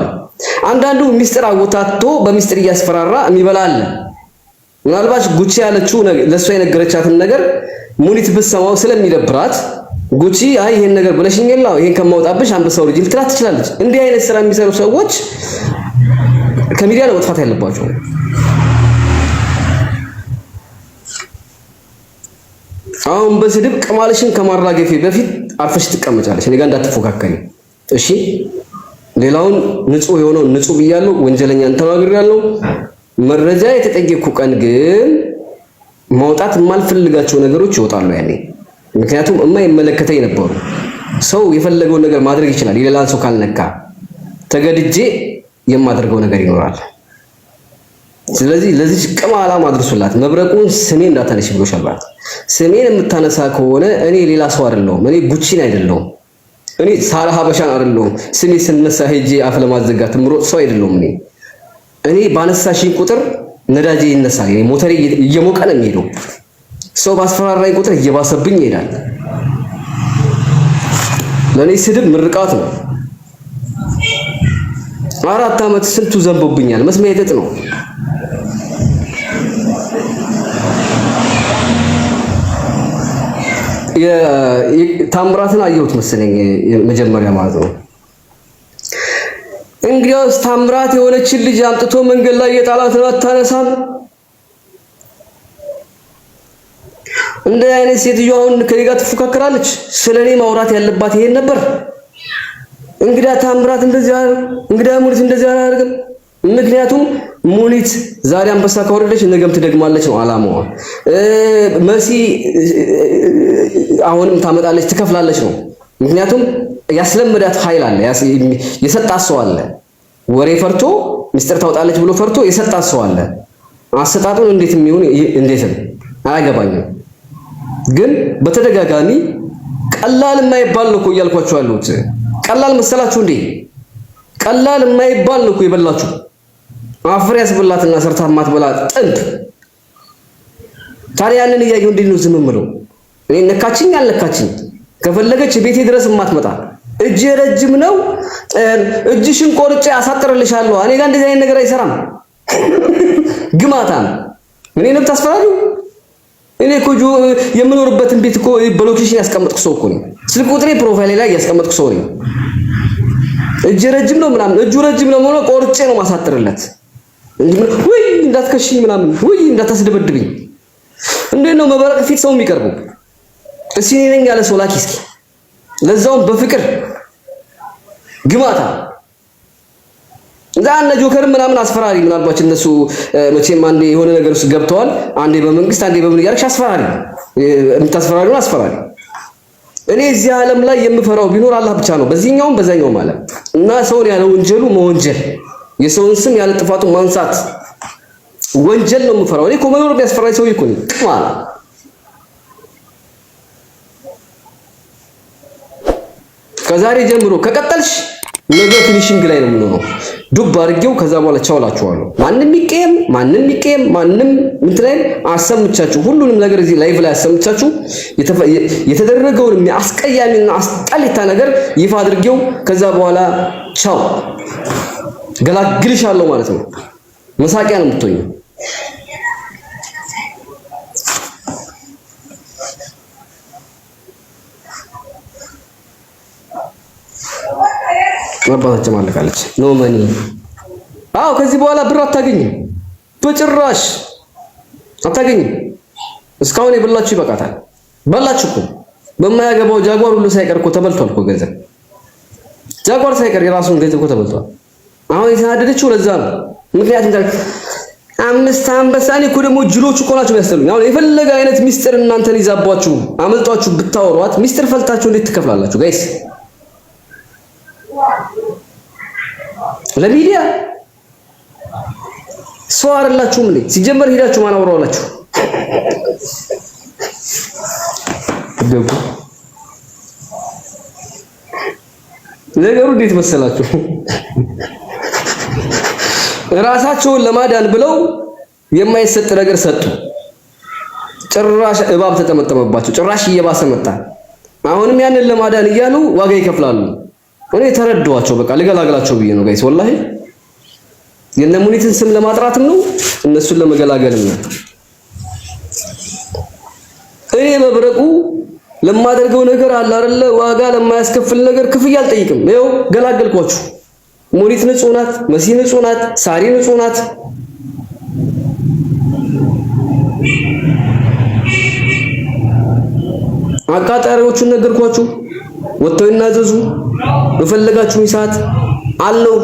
[SPEAKER 1] አንዳንዱ ሚስጥር አወጣቶ በሚስጥር እያስፈራራ የሚበላል። ምናልባት ጉቺ ያለችው ለሷ የነገረቻትን ነገር ሙኒት ብትሰማው ስለሚደብራት ጉቺ አይ ይሄን ነገር ብለሽኝላ ይሄን ከማውጣብሽ አንበሳው ልጅ ልትላት ትችላለች። እንዲህ አይነት ስራ የሚሰሩ ሰዎች ከሚዲያ ነው መጥፋት ያለባቸው። አሁን በስድብ ቅማልሽን ከማራገፌ በፊት አርፈሽ ትቀመጫለሽ። እኔ ጋር እንዳትፎካከሪ እሺ። ሌላውን ንጹህ የሆነው ንጹህ ብያለሁ፣ ወንጀለኛን ተናግሬያለሁ። መረጃ የተጠየቅኩ ቀን ግን ማውጣት የማልፈልጋቸው ነገሮች ይወጣሉ ያኔ። ምክንያቱም የማይመለከተኝ ነበሩ። ሰው የፈለገውን ነገር ማድረግ ይችላል፣ የሌላን ሰው ካልነካ። ተገድጄ የማደርገው ነገር ይኖራል። ስለዚህ ለዚህ ቅማላ ማድረሱላት መብረቁን ስሜን እንዳታነሺ ብሎሻል ማለት። ስሜን የምታነሳ ከሆነ እኔ ሌላ ሰው አይደለሁም። እኔ ጉቺን አይደለሁም። እኔ ሳራ ሀበሻን አይደለሁም። ስሜ ስነሳ ሄጄ አፍ ለማዘጋት ምሮጥ ሰው አይደለሁም። እኔ ባነሳሽኝ ቁጥር ነዳጄ ይነሳል። እኔ ሞተሬ እየሞቀ ነው የሚሄደው። ሰው ባስፈራራኝ ቁጥር እየባሰብኝ ይሄዳል። ለኔ ስድብ ምርቃት ነው። 4 ዓመት ስንቱ ዘንቦብኛል። መስሚያ የጥጥ ነው። ታምራትን አየሁት መሰለኝ መጀመሪያ ማለት ነው። እንግዲያውስ ታምራት የሆነችን ልጅ አምጥቶ መንገድ ላይ የጣላትን አታነሳም? እንደ አይነት ሴትዮ አሁን ከኔ ጋር ትፎካከራለች። ስለኔ ማውራት ያለባት ይሄን ነበር። እንግዳ ታምራት እንደዚህ አይደል? እንግዳ ሙኒት እንደዚህ አያደርግም። ምክንያቱም ሙኒት ዛሬ አንበሳ ካወረደች ነገም ትደግማለች ነው አላማዋ። መሲ አሁንም ታመጣለች ትከፍላለች ነው። ምክንያቱም ያስለመዳት ኃይል አለ፣ የሰጣት ሰው አለ። ወሬ ፈርቶ ሚስጥር ታወጣለች ብሎ ፈርቶ የሰጣት ሰው አለ። አሰጣጡን እንዴት የሚሆን እንዴትም አያገባኝም። ግን በተደጋጋሚ ቀላል የማይባል ነው እኮ እያልኳችሁ ያለሁት። ቀላል መሰላችሁ እንዴ? ቀላል የማይባል ነው እኮ የበላችሁ። አፍር ያስበላትና ሰርታ ማትበላ ጥንብ። ታዲያ ያንን እያየሁ እንዴት ነው ዝም የምለው? እኔ ነካችኝ አልነካችኝ ከፈለገች ቤቴ ድረስ ማትመጣ እጅ ረጅም ነው እጅሽን ቆርጬ አሳጥርልሻለሁ። እኔ ጋር እንደዚህ አይነት ነገር አይሰራም። ግማታም ምን ነው ታስፈራሩ? እኔ እኮ የምኖርበትን ቤት እኮ በሎኬሽን ያስቀመጥኩ ሰው እኮ ነኝ። ስልክ ቁጥሬ ፕሮፋይሌ ላይ ያስቀመጥኩ ሰው ነኝ። እጅ ረጅም ነው ምናምን እጁ ረጅም ነው ማለት ቆርጬ ነው ማሳጥርለት። ወይ እንዳትከሽኝ ምናምን ወይ እንዳታስደበድብኝ። እንዴት ነው መበረቅ ፊት ሰው የሚቀርበው? እስኪ እኔ ነኝ ያለ ሰው ላኪ እስኪ፣ ለዛውም በፍቅር ግማታ። ዛና ጆከር ምናምን አስፈራሪ። ምናልባት እነሱ መቼም አንዴ የሆነ ነገር ውስጥ ገብተዋል። አንዴ በመንግስት አንዴ በምን ያርክሽ አስፈራሪ፣ የምታስፈራሪው አስፈራሪ። እኔ እዚህ ዓለም ላይ የምፈራው ቢኖር አላህ ብቻ ነው፣ በዚህኛውም በዛኛውም ዓለም እና ሰውን ያለ ወንጀሉ መወንጀል፣ የሰውን ስም ያለ ጥፋቱ ማንሳት ወንጀል ነው የምፈራው። እኔ እኮ መኖር ቢያስፈራኝ ሰው እኮ ነኝ ማለት ከዛሬ ጀምሮ ከቀጠልሽ ነገ ፊኒሺንግ ላይ ነው የምንሆነው። ዱብ አድርጌው ከዛ በኋላ ቻውላችኋለሁ። ማንም ይቀየም ማንም እንትላይ አሰምቻችሁ ሁሉንም ነገር እዚህ ላይቭ ላይ አሰምቻችሁ የተደረገውን አስቀያሚና አስጠሊታ ነገር ይፋ አድርጌው ከዛ በኋላ ቻው ገላግልሻለሁ ማለት ነው። መሳቂያ ነው የምትሆኚው። መባታች ማለቃለች ኖ መኒ። አዎ ከዚህ በኋላ ብር አታገኝም፣ በጭራሽ አታገኝም። እስካሁን የበላችሁ ይበቃታል። በላችሁ እኮ በማያገባው ጃጓር ሁሉ ሳይቀር እኮ ተበልቷል እኮ ገንዘብ። ጃጓር ሳይቀር የራሱን ገንዘብ እኮ ተበልቷል። አሁን የተናደደችው ለዛ ነው። ምክንያቱም 5 አንበሳ እኔ እኮ ደግሞ ጅሎች እኮ ናቸው የሚያስተሉኝ። አሁን የፈለገ አይነት ሚስጥር እናንተን ይዛባችሁ አመልጧችሁ ብታወሯት ሚስጥር ፈልታችሁ እንዴት ትከፍላላችሁ ጋይስ? ለሚዲያ ሰው አይደላችሁም እንዴ? ሲጀመር ሄዳችሁ ማን አወራዋላችሁ? ደጉ ነገሩ እንዴት መሰላችሁ? ራሳቸውን ለማዳን ብለው የማይሰጥ ነገር ሰጡ። ጭራሽ እባብ ተጠመጠመባቸው። ጭራሽ እየባሰ መጣ። አሁንም ያንን ለማዳን እያሉ ዋጋ ይከፍላሉ። እኔ ተረዷቸው። በቃ ልገላግላቸው ብዬ ነው ጋይስ። ወላሂ የነ ሙኒትን ስም ለማጥራትም ነው እነሱን ለመገላገልም ነው። እኔ መብረቁ ለማደርገው ነገር አለ አይደለ ዋጋ ለማያስከፍል ነገር ክፍያ አልጠይቅም። ይኸው ገላገልኳችሁ። ሙኒት ንጹህ ናት፣ መሲ ንጹህ ናት፣ ሳሪ ንጹህ ናት። አቃጣሪዎቹን ነገርኳችሁ። ወጥተው ይናዘዙ በፈለጋችሁኝ ሰዓት አለው።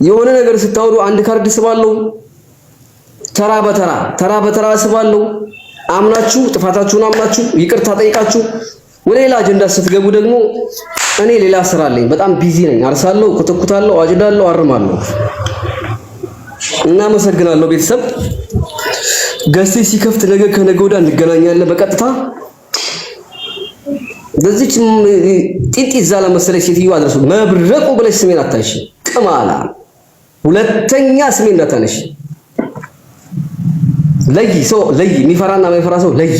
[SPEAKER 1] የሆነ ነገር ስታወሩ አንድ ካርድ ስባለው፣ ተራ በተራ ስባለው። አምናችሁ ጥፋታችሁን አምናችሁ ይቅርታ ጠይቃችሁ ወደ ሌላ አጀንዳ ስትገቡ ደግሞ እኔ ሌላ ስራ አለኝ፣ በጣም ቢዚ ነኝ፣ አርሳለሁ፣ ኮተኩታለሁ፣ አጭዳለሁ፣ አርማለሁ። እናመሰግናለሁ ቤተሰብ። ገስቴ ሲከፍት ነገ ከነገ ወዲያ እንገናኛለን በቀጥታ። በዚች ጢጢ ዛላ መሰለኝ ሴትዮ አድርሱ መብረቁ ብለሽ ስሜን አታንሺ። ቅማላ ሁለተኛ ስሜን እንዳታነሺ። ለይ ሰው ለይ የሚፈራና የማይፈራ ሰው ለይ።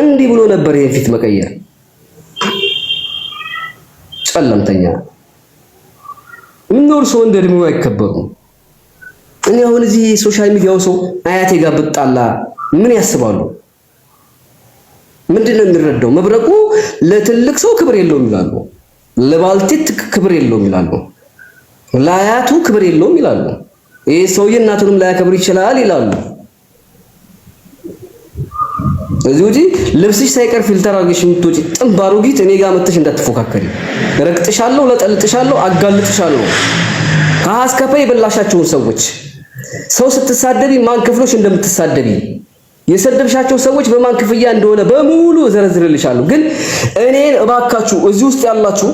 [SPEAKER 1] እንዲህ ብሎ ነበር ይሄን ፊት መቀየር። ጨለምተኛ ምንኖር ሰው እንደ እድሜው አይከበሩም። እኔ አሁን እዚህ ሶሻል ሚዲያው ሰው አያቴ ጋር ብጣላ ምን ያስባሉ? ምንድነው የሚረዳው? መብረቁ ለትልቅ ሰው ክብር የለውም ይላሉ፣ ለባልቴት ክብር የለውም ይላሉ፣ ለአያቱ ክብር የለውም ይላሉ። ይሄ ሰውዬ እናቱንም ላያከብር ይችላል ይላሉ። እዚህ ወዲህ ልብስሽ ሳይቀር ፊልተር አድርገሽ የምትወጪ ጥንባሩ ጊት እኔ ጋር መጥተሽ እንዳትፎካከሪ። ረግጥሻለሁ፣ ለጠልጥሻለሁ፣ አጋልጥሻለሁ። ከሀስከፈ የበላሻቸውን ሰዎች ሰው ስትሳደቢ ማን ከፍሎሽ እንደምትሳደቢ የሰደብሻቸው ሰዎች በማን ክፍያ እንደሆነ በሙሉ ዘረዝርልሻለሁ። ግን እኔን እባካችሁ እዚህ ውስጥ ያላችሁ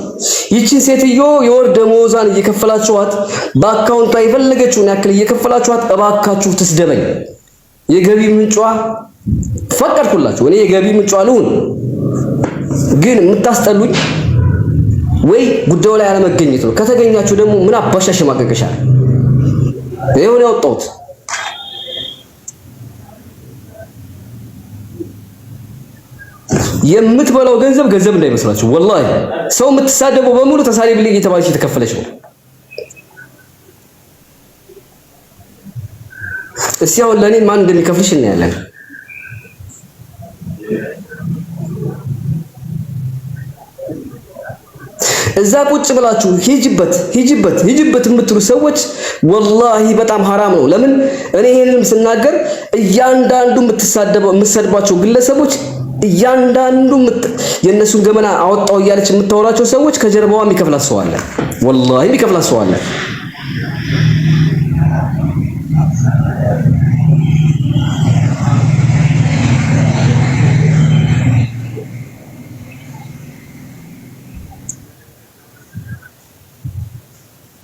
[SPEAKER 1] ይቺን ሴትዮ የወር ደሞዟን እየከፈላችኋት በአካውንቷ የፈለገችውን ያክል እየከፈላችኋት እባካችሁ ትስደበኝ። የገቢ ምንጯ ፈቀድኩላችሁ። እኔ የገቢ ምንጯ ልሁን። ግን የምታስጠሉኝ ወይ ጉዳዩ ላይ አለመገኘት ነው። ከተገኛችሁ ደግሞ ምን አባሻሽ ማቀቀሻል? ይሄው ነው ያወጣሁት። የምትበላው ገንዘብ እንዳይመስላችሁ። ወላሂ ሰው የምትሳደበው በሙሉ ተሳደብ ልኝ የተባለች የተከፈለች ነው። እስኪ አሁን ለኔ ማን እንደሚከፍልሽ እናያለን። እዛ ቁጭ ብላችሁ ሂጅበት የምትሉ ሰዎች ወላሂ በጣም ሐራም ነው። ለምን እኔ ይሄንንም ስናገር እያንዳንዱ የምትሰድባቸው ግለሰቦች እያንዳንዱ የነሱን ገመና አወጣው እያለች የምታወራቸው ሰዎች ከጀርባዋ የሚከፍላት ሰው አለ። ወላሂ የሚከፍላት ሰው አለ።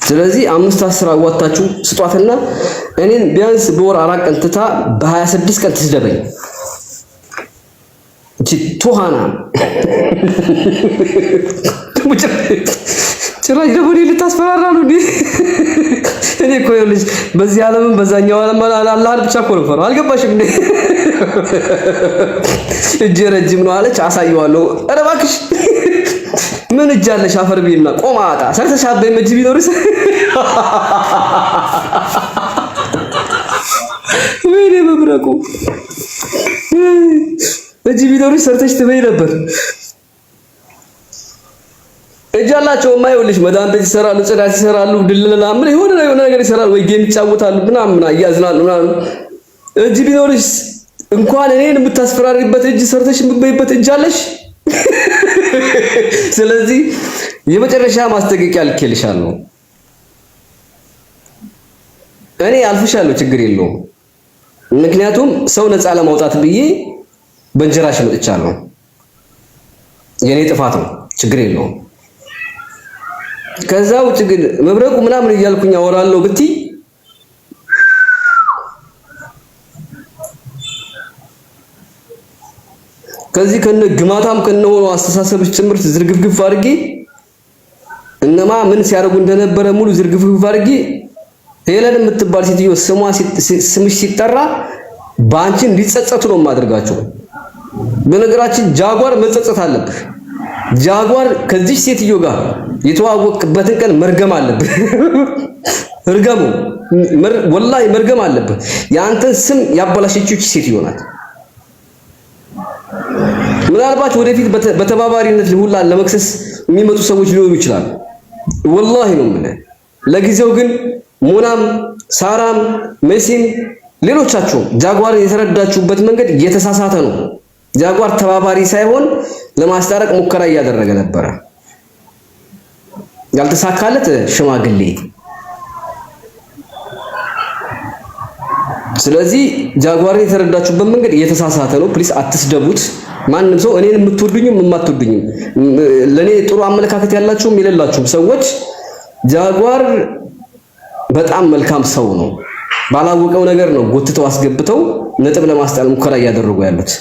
[SPEAKER 1] ስለዚህ 5-10 አዋጣችሁ ስጧትና እኔን ቢያንስ በወር 4 ቀን ትታ በ26 ቀን ትስደበኝ። እቺ ቱሃና ጭራሽ ደግሞ ልታስፈራራ ነው እንዴ? እኔ እኮ ይኸውልሽ በዚህ ዓለምም በዛኛው ዓለም አላህን ብቻ እኮ ነው ፈራው። አልገባሽም እንዴ? እጄ ረጅም ነው አለች፣ አሳየዋለሁ። ኧረ እባክሽ ምን እጅ አለሽ? አፈር ቢልና ቆማጣ ሰርተሻበይ መጅ ቢኖርስ ወይኔ መብረቁ እጅ ቢኖርሽ ሰርተሽ ትበይ ነበር። እጅ አላቸው የማይውልሽ መዳም ቤት ይሰራሉ፣ ጽዳት ይሰራሉ፣ ድልልና ምን የሆነ ነገር ይሰራሉ፣ ወይ ጌም ይጫወታሉ ምናምን ያዝናሉ ምናምን። እጅ ቢኖርሽ እንኳን እኔን የምታስፈራሪበት እጅ ሰርተሽ የምትበይበት እጅ አለሽ። ስለዚህ የመጨረሻ ማስጠንቀቂያ ልኬልሻለሁ። እኔ አልፍሻለሁ፣ ችግር የለውም። ምክንያቱም ሰው ነፃ ለማውጣት ብዬ በእንጀራሽ መጥቻለሁ። የኔ ጥፋት ነው፣ ችግር የለውም። ከዛ ውጭ ግን መብረቁ ምናምን እያልኩኝ አወራለሁ ብትይ ከዚህ ከነ ግማታም ከነሆነ አስተሳሰብሽ ጭምርት ዝርግፍግፍ አድርጌ እነማ ምን ሲያደርጉ እንደነበረ ሙሉ ዝርግፍግፍ አድርጌ ሄለን የምትባል ሴትዮ ስምሽ ሲጠራ ባንቺ እንዲጸጸቱ ነው የማደርጋቸው። በነገራችን ጃጓር መጸጸት አለብህ። ጃጓር ከዚህ ሴትዮ ጋር የተዋወቅበትን ቀን መርገም አለብህ። እርገሙ ወላሂ መርገም አለብህ። የአንተን ስም ያበላሸችው ሴትዮ ናት። ምናልባት ወደፊት በተባባሪነት ሁላ ለመክሰስ የሚመጡ ሰዎች ሊሆኑ ይችላሉ። ወላሂ ነው የምልህ። ለጊዜው ግን ሙናም ሳራም መሲም ሌሎቻችሁ ጃጓርን የተረዳችሁበት መንገድ የተሳሳተ ነው። ጃጓር ተባባሪ ሳይሆን ለማስታረቅ ሙከራ እያደረገ ነበረ። ያልተሳካለት ሽማግሌ። ስለዚህ ጃጓርን የተረዳችሁበት መንገድ የተሳሳተ ነው። ፕሊስ አትስደቡት። ማንም ሰው እኔን የምትወዱኝም የማትወዱኝም ለኔ ጥሩ አመለካከት ያላችሁም የሌላችሁም ሰዎች ጃጓር በጣም መልካም ሰው ነው። ባላወቀው ነገር ነው ጎትተው አስገብተው ነጥብ ለማስጣል ሙከራ እያደረጉ ያሉት።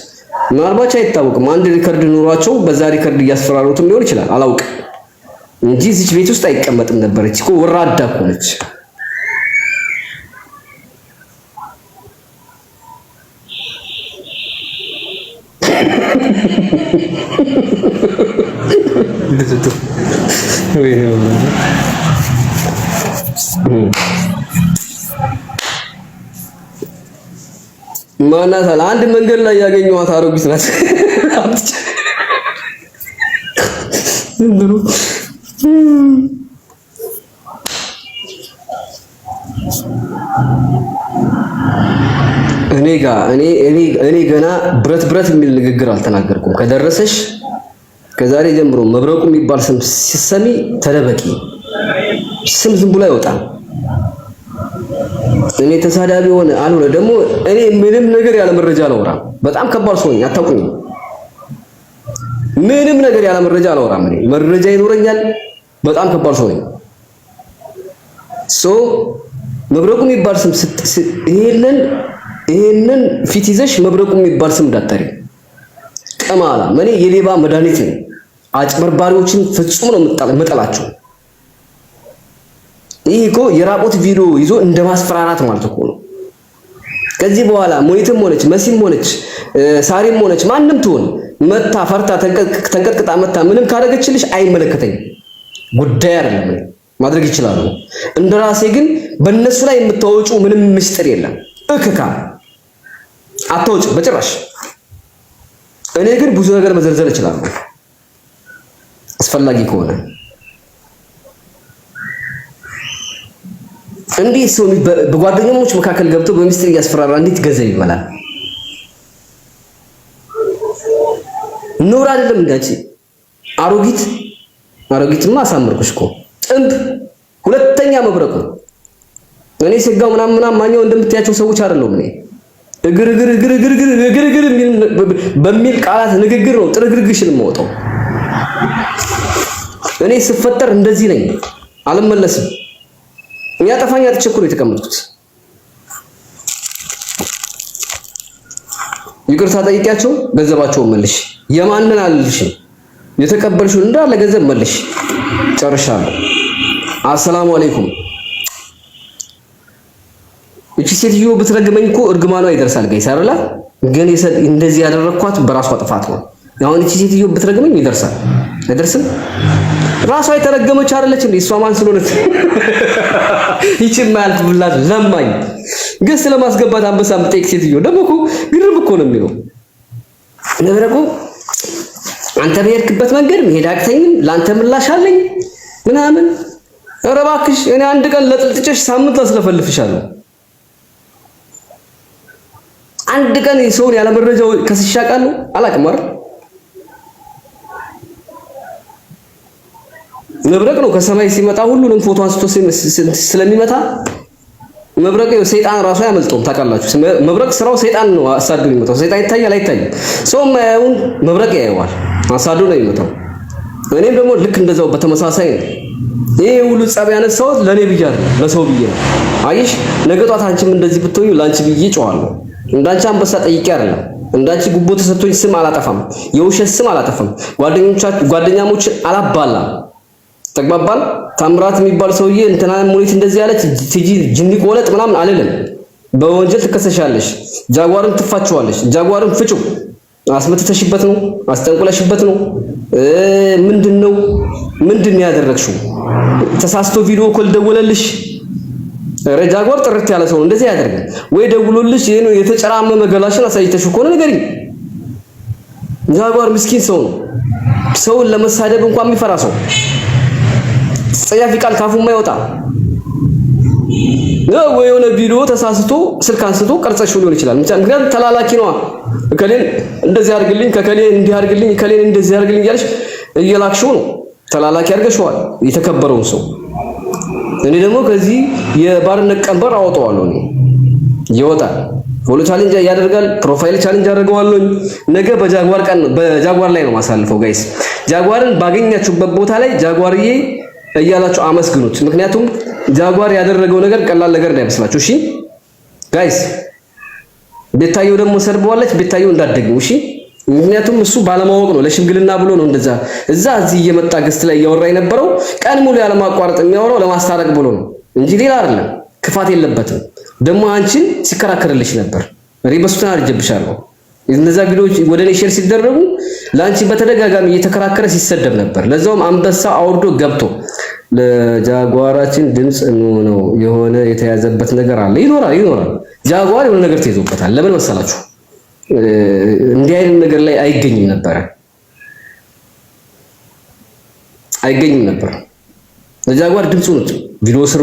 [SPEAKER 1] ምናልባት አይታወቅም፣ አንድ ሪከርድ ኖሯቸው በዛ ሪከርድ እያስፈራሩትም ሊሆን ይችላል፣ አላውቅም እንጂ እዚች ቤት ውስጥ አይቀመጥም ነበር። እቺ እኮ ወራዳ እኮ ነች። ማናት አንድ መንገድ ላይ ያገኘኋት አሮጊት ናት። እኔ ገና ብረት የሚል ንግግር አልተናገርኩም። ከደረሰሽ ከዛሬ ጀምሮ መብረቁ የሚባል ስም ሲሰሚ ተደበቂ። ስም ዝም ብሎ አይወጣም። እኔ ተሳዳቢ ሆነ አልሆነ ደግሞ እኔ ምንም ነገር ያለ መረጃ አላወራም። በጣም ከባድ ሰው ነኝ፣ አታውቁኝ። ምንም ነገር ያለ መረጃ አላወራም። እኔ መረጃ ይኖረኛል። በጣም ከባድ ሰው ነኝ። መብረቁ የሚባል ስም ይሄንን ፊት ይዘሽ መብረቁ የሚባል ስም እንዳትጠሪ። ቀማላ እኔ የሌባ መድኃኒት ነኝ። አጭበርባሪዎችን ፍጹም ነው የምጠላቸው። ይሄ እኮ የራቆት ቪዲዮ ይዞ እንደማስፈራራት ማለት እኮ ነው። ከዚህ በኋላ ሞይትም ሆነች መሲም ሆነች ሳሪም ሆነች ማንም ትሆን መታ ፈርታ ተንቀጥቅጣ መታ ምንም ካደረገችልሽ አይመለከተኝም፣ ጉዳይ አይደለም። ማድረግ ይችላሉ። እንደራሴ ግን በእነሱ ላይ የምታወጩ ምንም ምስጢር የለም። እከካ አታውጭ በጭራሽ። እኔ ግን ብዙ ነገር መዘርዘር እችላለሁ አስፈላጊ ከሆነ። እንዴት ሰው በጓደኛሞች መካከል ገብቶ በሚስጥር እያስፈራራ እንዴት ገንዘብ ይበላል? ኑር አይደለም እንዳቺ አሮጊትማ አሳምርኩሽ እኮ ጥንብ ሁለተኛ መብረቁ እኔ ስጋው ምናምን ማኛው እንደምትያቸው ሰዎች አይደለም። እኔ እግር በሚል ቃላት ንግግር ነው ጥርግርግሽን የማወጣው። እኔ ስፈጠር እንደዚህ ነኝ፣ አልመለስም። የሚያጠፋኝ አጥቸኩር የተቀመጥኩት ይቅርታ ጠይቂያቸው ገንዘባቸውን መልሽ። የማንን አልልሽ የተቀበልሽው እንዳለ ገንዘብ መልሽ። ጨርሻለሁ። አሰላሙ አለይኩም። እቺ ሴትዮ ብትረግመኝ እኮ እርግማኗ ይደርሳል። ጋይስ አይደለ? ግን እንደዚህ ያደረኳት በራሷ ጥፋት ነው። አሁን እቺ ሴትዮ ብትረግመኝ ይደርሳል አይደርስም? ራሷ የተረገመች አይደለች እንዴ? እሷ ማን ስለሆነች ይቺ ማለት ብላት ለማኝ ግን ስለማስገባት አንበሳ የምጠይቅ ሴትዮ ደግሞ እኮ ግርም እኮ ነው የሚለው ነብረቁ። አንተ በሄድክበት መንገድ መሄድ አቅተኝም፣ ላንተ ምላሽ አለኝ ምናምን። ኧረ እባክሽ እኔ አንድ ቀን ለጥልጥጭሽ ሳምንት አስለፈልፍሻለሁ። አንድ ቀን ሰውን ያለ መረጃው ከስሻቃለሁ አላቅም አይደል? መብረቅ ነው ከሰማይ ሲመጣ ሁሉንም ፎቶ አንስቶ ስለሚመታ መብረቅ ሰይጣን ራሱ አያመልጠውም። ታውቃላችሁ፣ መብረቅ ስራው ሰይጣን ነው አሳዶ የሚመታው። ሰይጣን ይታያል አይታይም? ሰው ማያውን መብረቅ ያየዋል፣ አሳዶ ነው የሚመታው። እኔም ደግሞ ልክ እንደዛው በተመሳሳይ ነው። ይሄ ሁሉ ጸብ ያነሳሁት ለኔ ብዬ አይደለም ለሰው ብዬ ነው። አየሽ ነገ ጧት አንቺም እንደዚህ ብትሆኚ ላንቺ ብዬ ጨዋለሁ። እንዳንቺ አንበሳ ጠይቄ አይደለም። እንዳንቺ ጉቦ ተሰጥቶኝ ስም አላጠፋም። የውሸት ስም አላጠፋም። ጓደኛሞችን አላባላም። ተግባባል። ታምራት የሚባል ሰውዬ እንትና ሙኒት እንደዚህ ያለች ትጂ ጅኒ ቆለጥ ምናምን አልልም። በወንጀል ትከሰሻለሽ። ጃጓርን ትፋችዋለሽ። ጃጓርን ፍጩ። አስመትተሽበት ነው፣ አስጠንቁለሽበት ነው። ምንድነው ያደረግሽው? ተሳስቶ ቪዲዮ ኮል ደወለልሽ? ጃጓር ጥርት ያለ ሰው እንደዚህ ያደርጋል ወይ? ደውሎልሽ ይሄ ነው የተጨራመመ ገላሽን አሳይተሽ እኮ ነው ንገሪኝ። ጃጓር ምስኪን ሰው ነው። ሰውን ለመሳደብ እንኳን የሚፈራ ሰው፣ ጸያፊ ቃል ካፉ የማይወጣ ነው። ወይ የሆነ ቪዲዮ ተሳስቶ ስልክ አንስቶ ቀርጸሽው ሊሆን ይችላል። ምክንያቱም ተላላኪ ነው። ከሌን እንደዚህ አድርግልኝ፣ ከከሌን እንዲህ አድርግልኝ፣ ከሌን እንደዚህ አድርግልኝ እያልሽ እየላክሽው ነው። ተላላኪ አድርገሽዋል የተከበረውን ሰው። እኔ ደግሞ ከዚህ የባርነት ቀንበር አወጣዋለሁ። እኔ ይወጣል። ፎሎ ቻሌንጅ ያደርጋል፣ ፕሮፋይል ቻሌንጅ አደርገዋለሁ። ነገ በጃጓር ላይ ነው ማሳልፈው። ጋይስ ጃጓርን ባገኛችሁበት ቦታ ላይ ጃጓርዬ እያላችሁ አመስግኑት። ምክንያቱም ጃጓር ያደረገው ነገር ቀላል ነገር እንዳይመስላችሁ። እሺ ጋይስ፣ ቤታየው ደግሞ ሰርበዋለች። ቤታየው እንዳትደግሙ እሺ። ምክንያቱም እሱ ባለማወቅ ነው፣ ለሽምግልና ብሎ ነው እንደዛ እዚህ እየመጣ ገስት ላይ እያወራ የነበረው። ቀን ሙሉ ያለማቋረጥ የሚያወራው ለማስታረቅ ብሎ ነው እንጂ ሌላ አይደለም። ክፋት የለበትም። ደግሞ አንቺን ሲከራከርልሽ ነበር። ሪበስቱን አርጀብሻለሁ። እነዛ ቪዲዮዎች ወደ እኔ ሼር ሲደረጉ ላንቺ በተደጋጋሚ እየተከራከረ ሲሰደብ ነበር። ለዛውም አንበሳ አውርዶ ገብቶ ለጃጓራችን ድምጽ ነው የሆነ የተያዘበት ነገር አለ። ይኖራል። ጃጓር የሆነ ነገር ተይዞበታል። ለምን መሰላችሁ? እንዲህ አይነት ነገር ላይ አይገኝም ነበር። ለጃጓር ድምጹ ነው ቪዲዮ ስሩ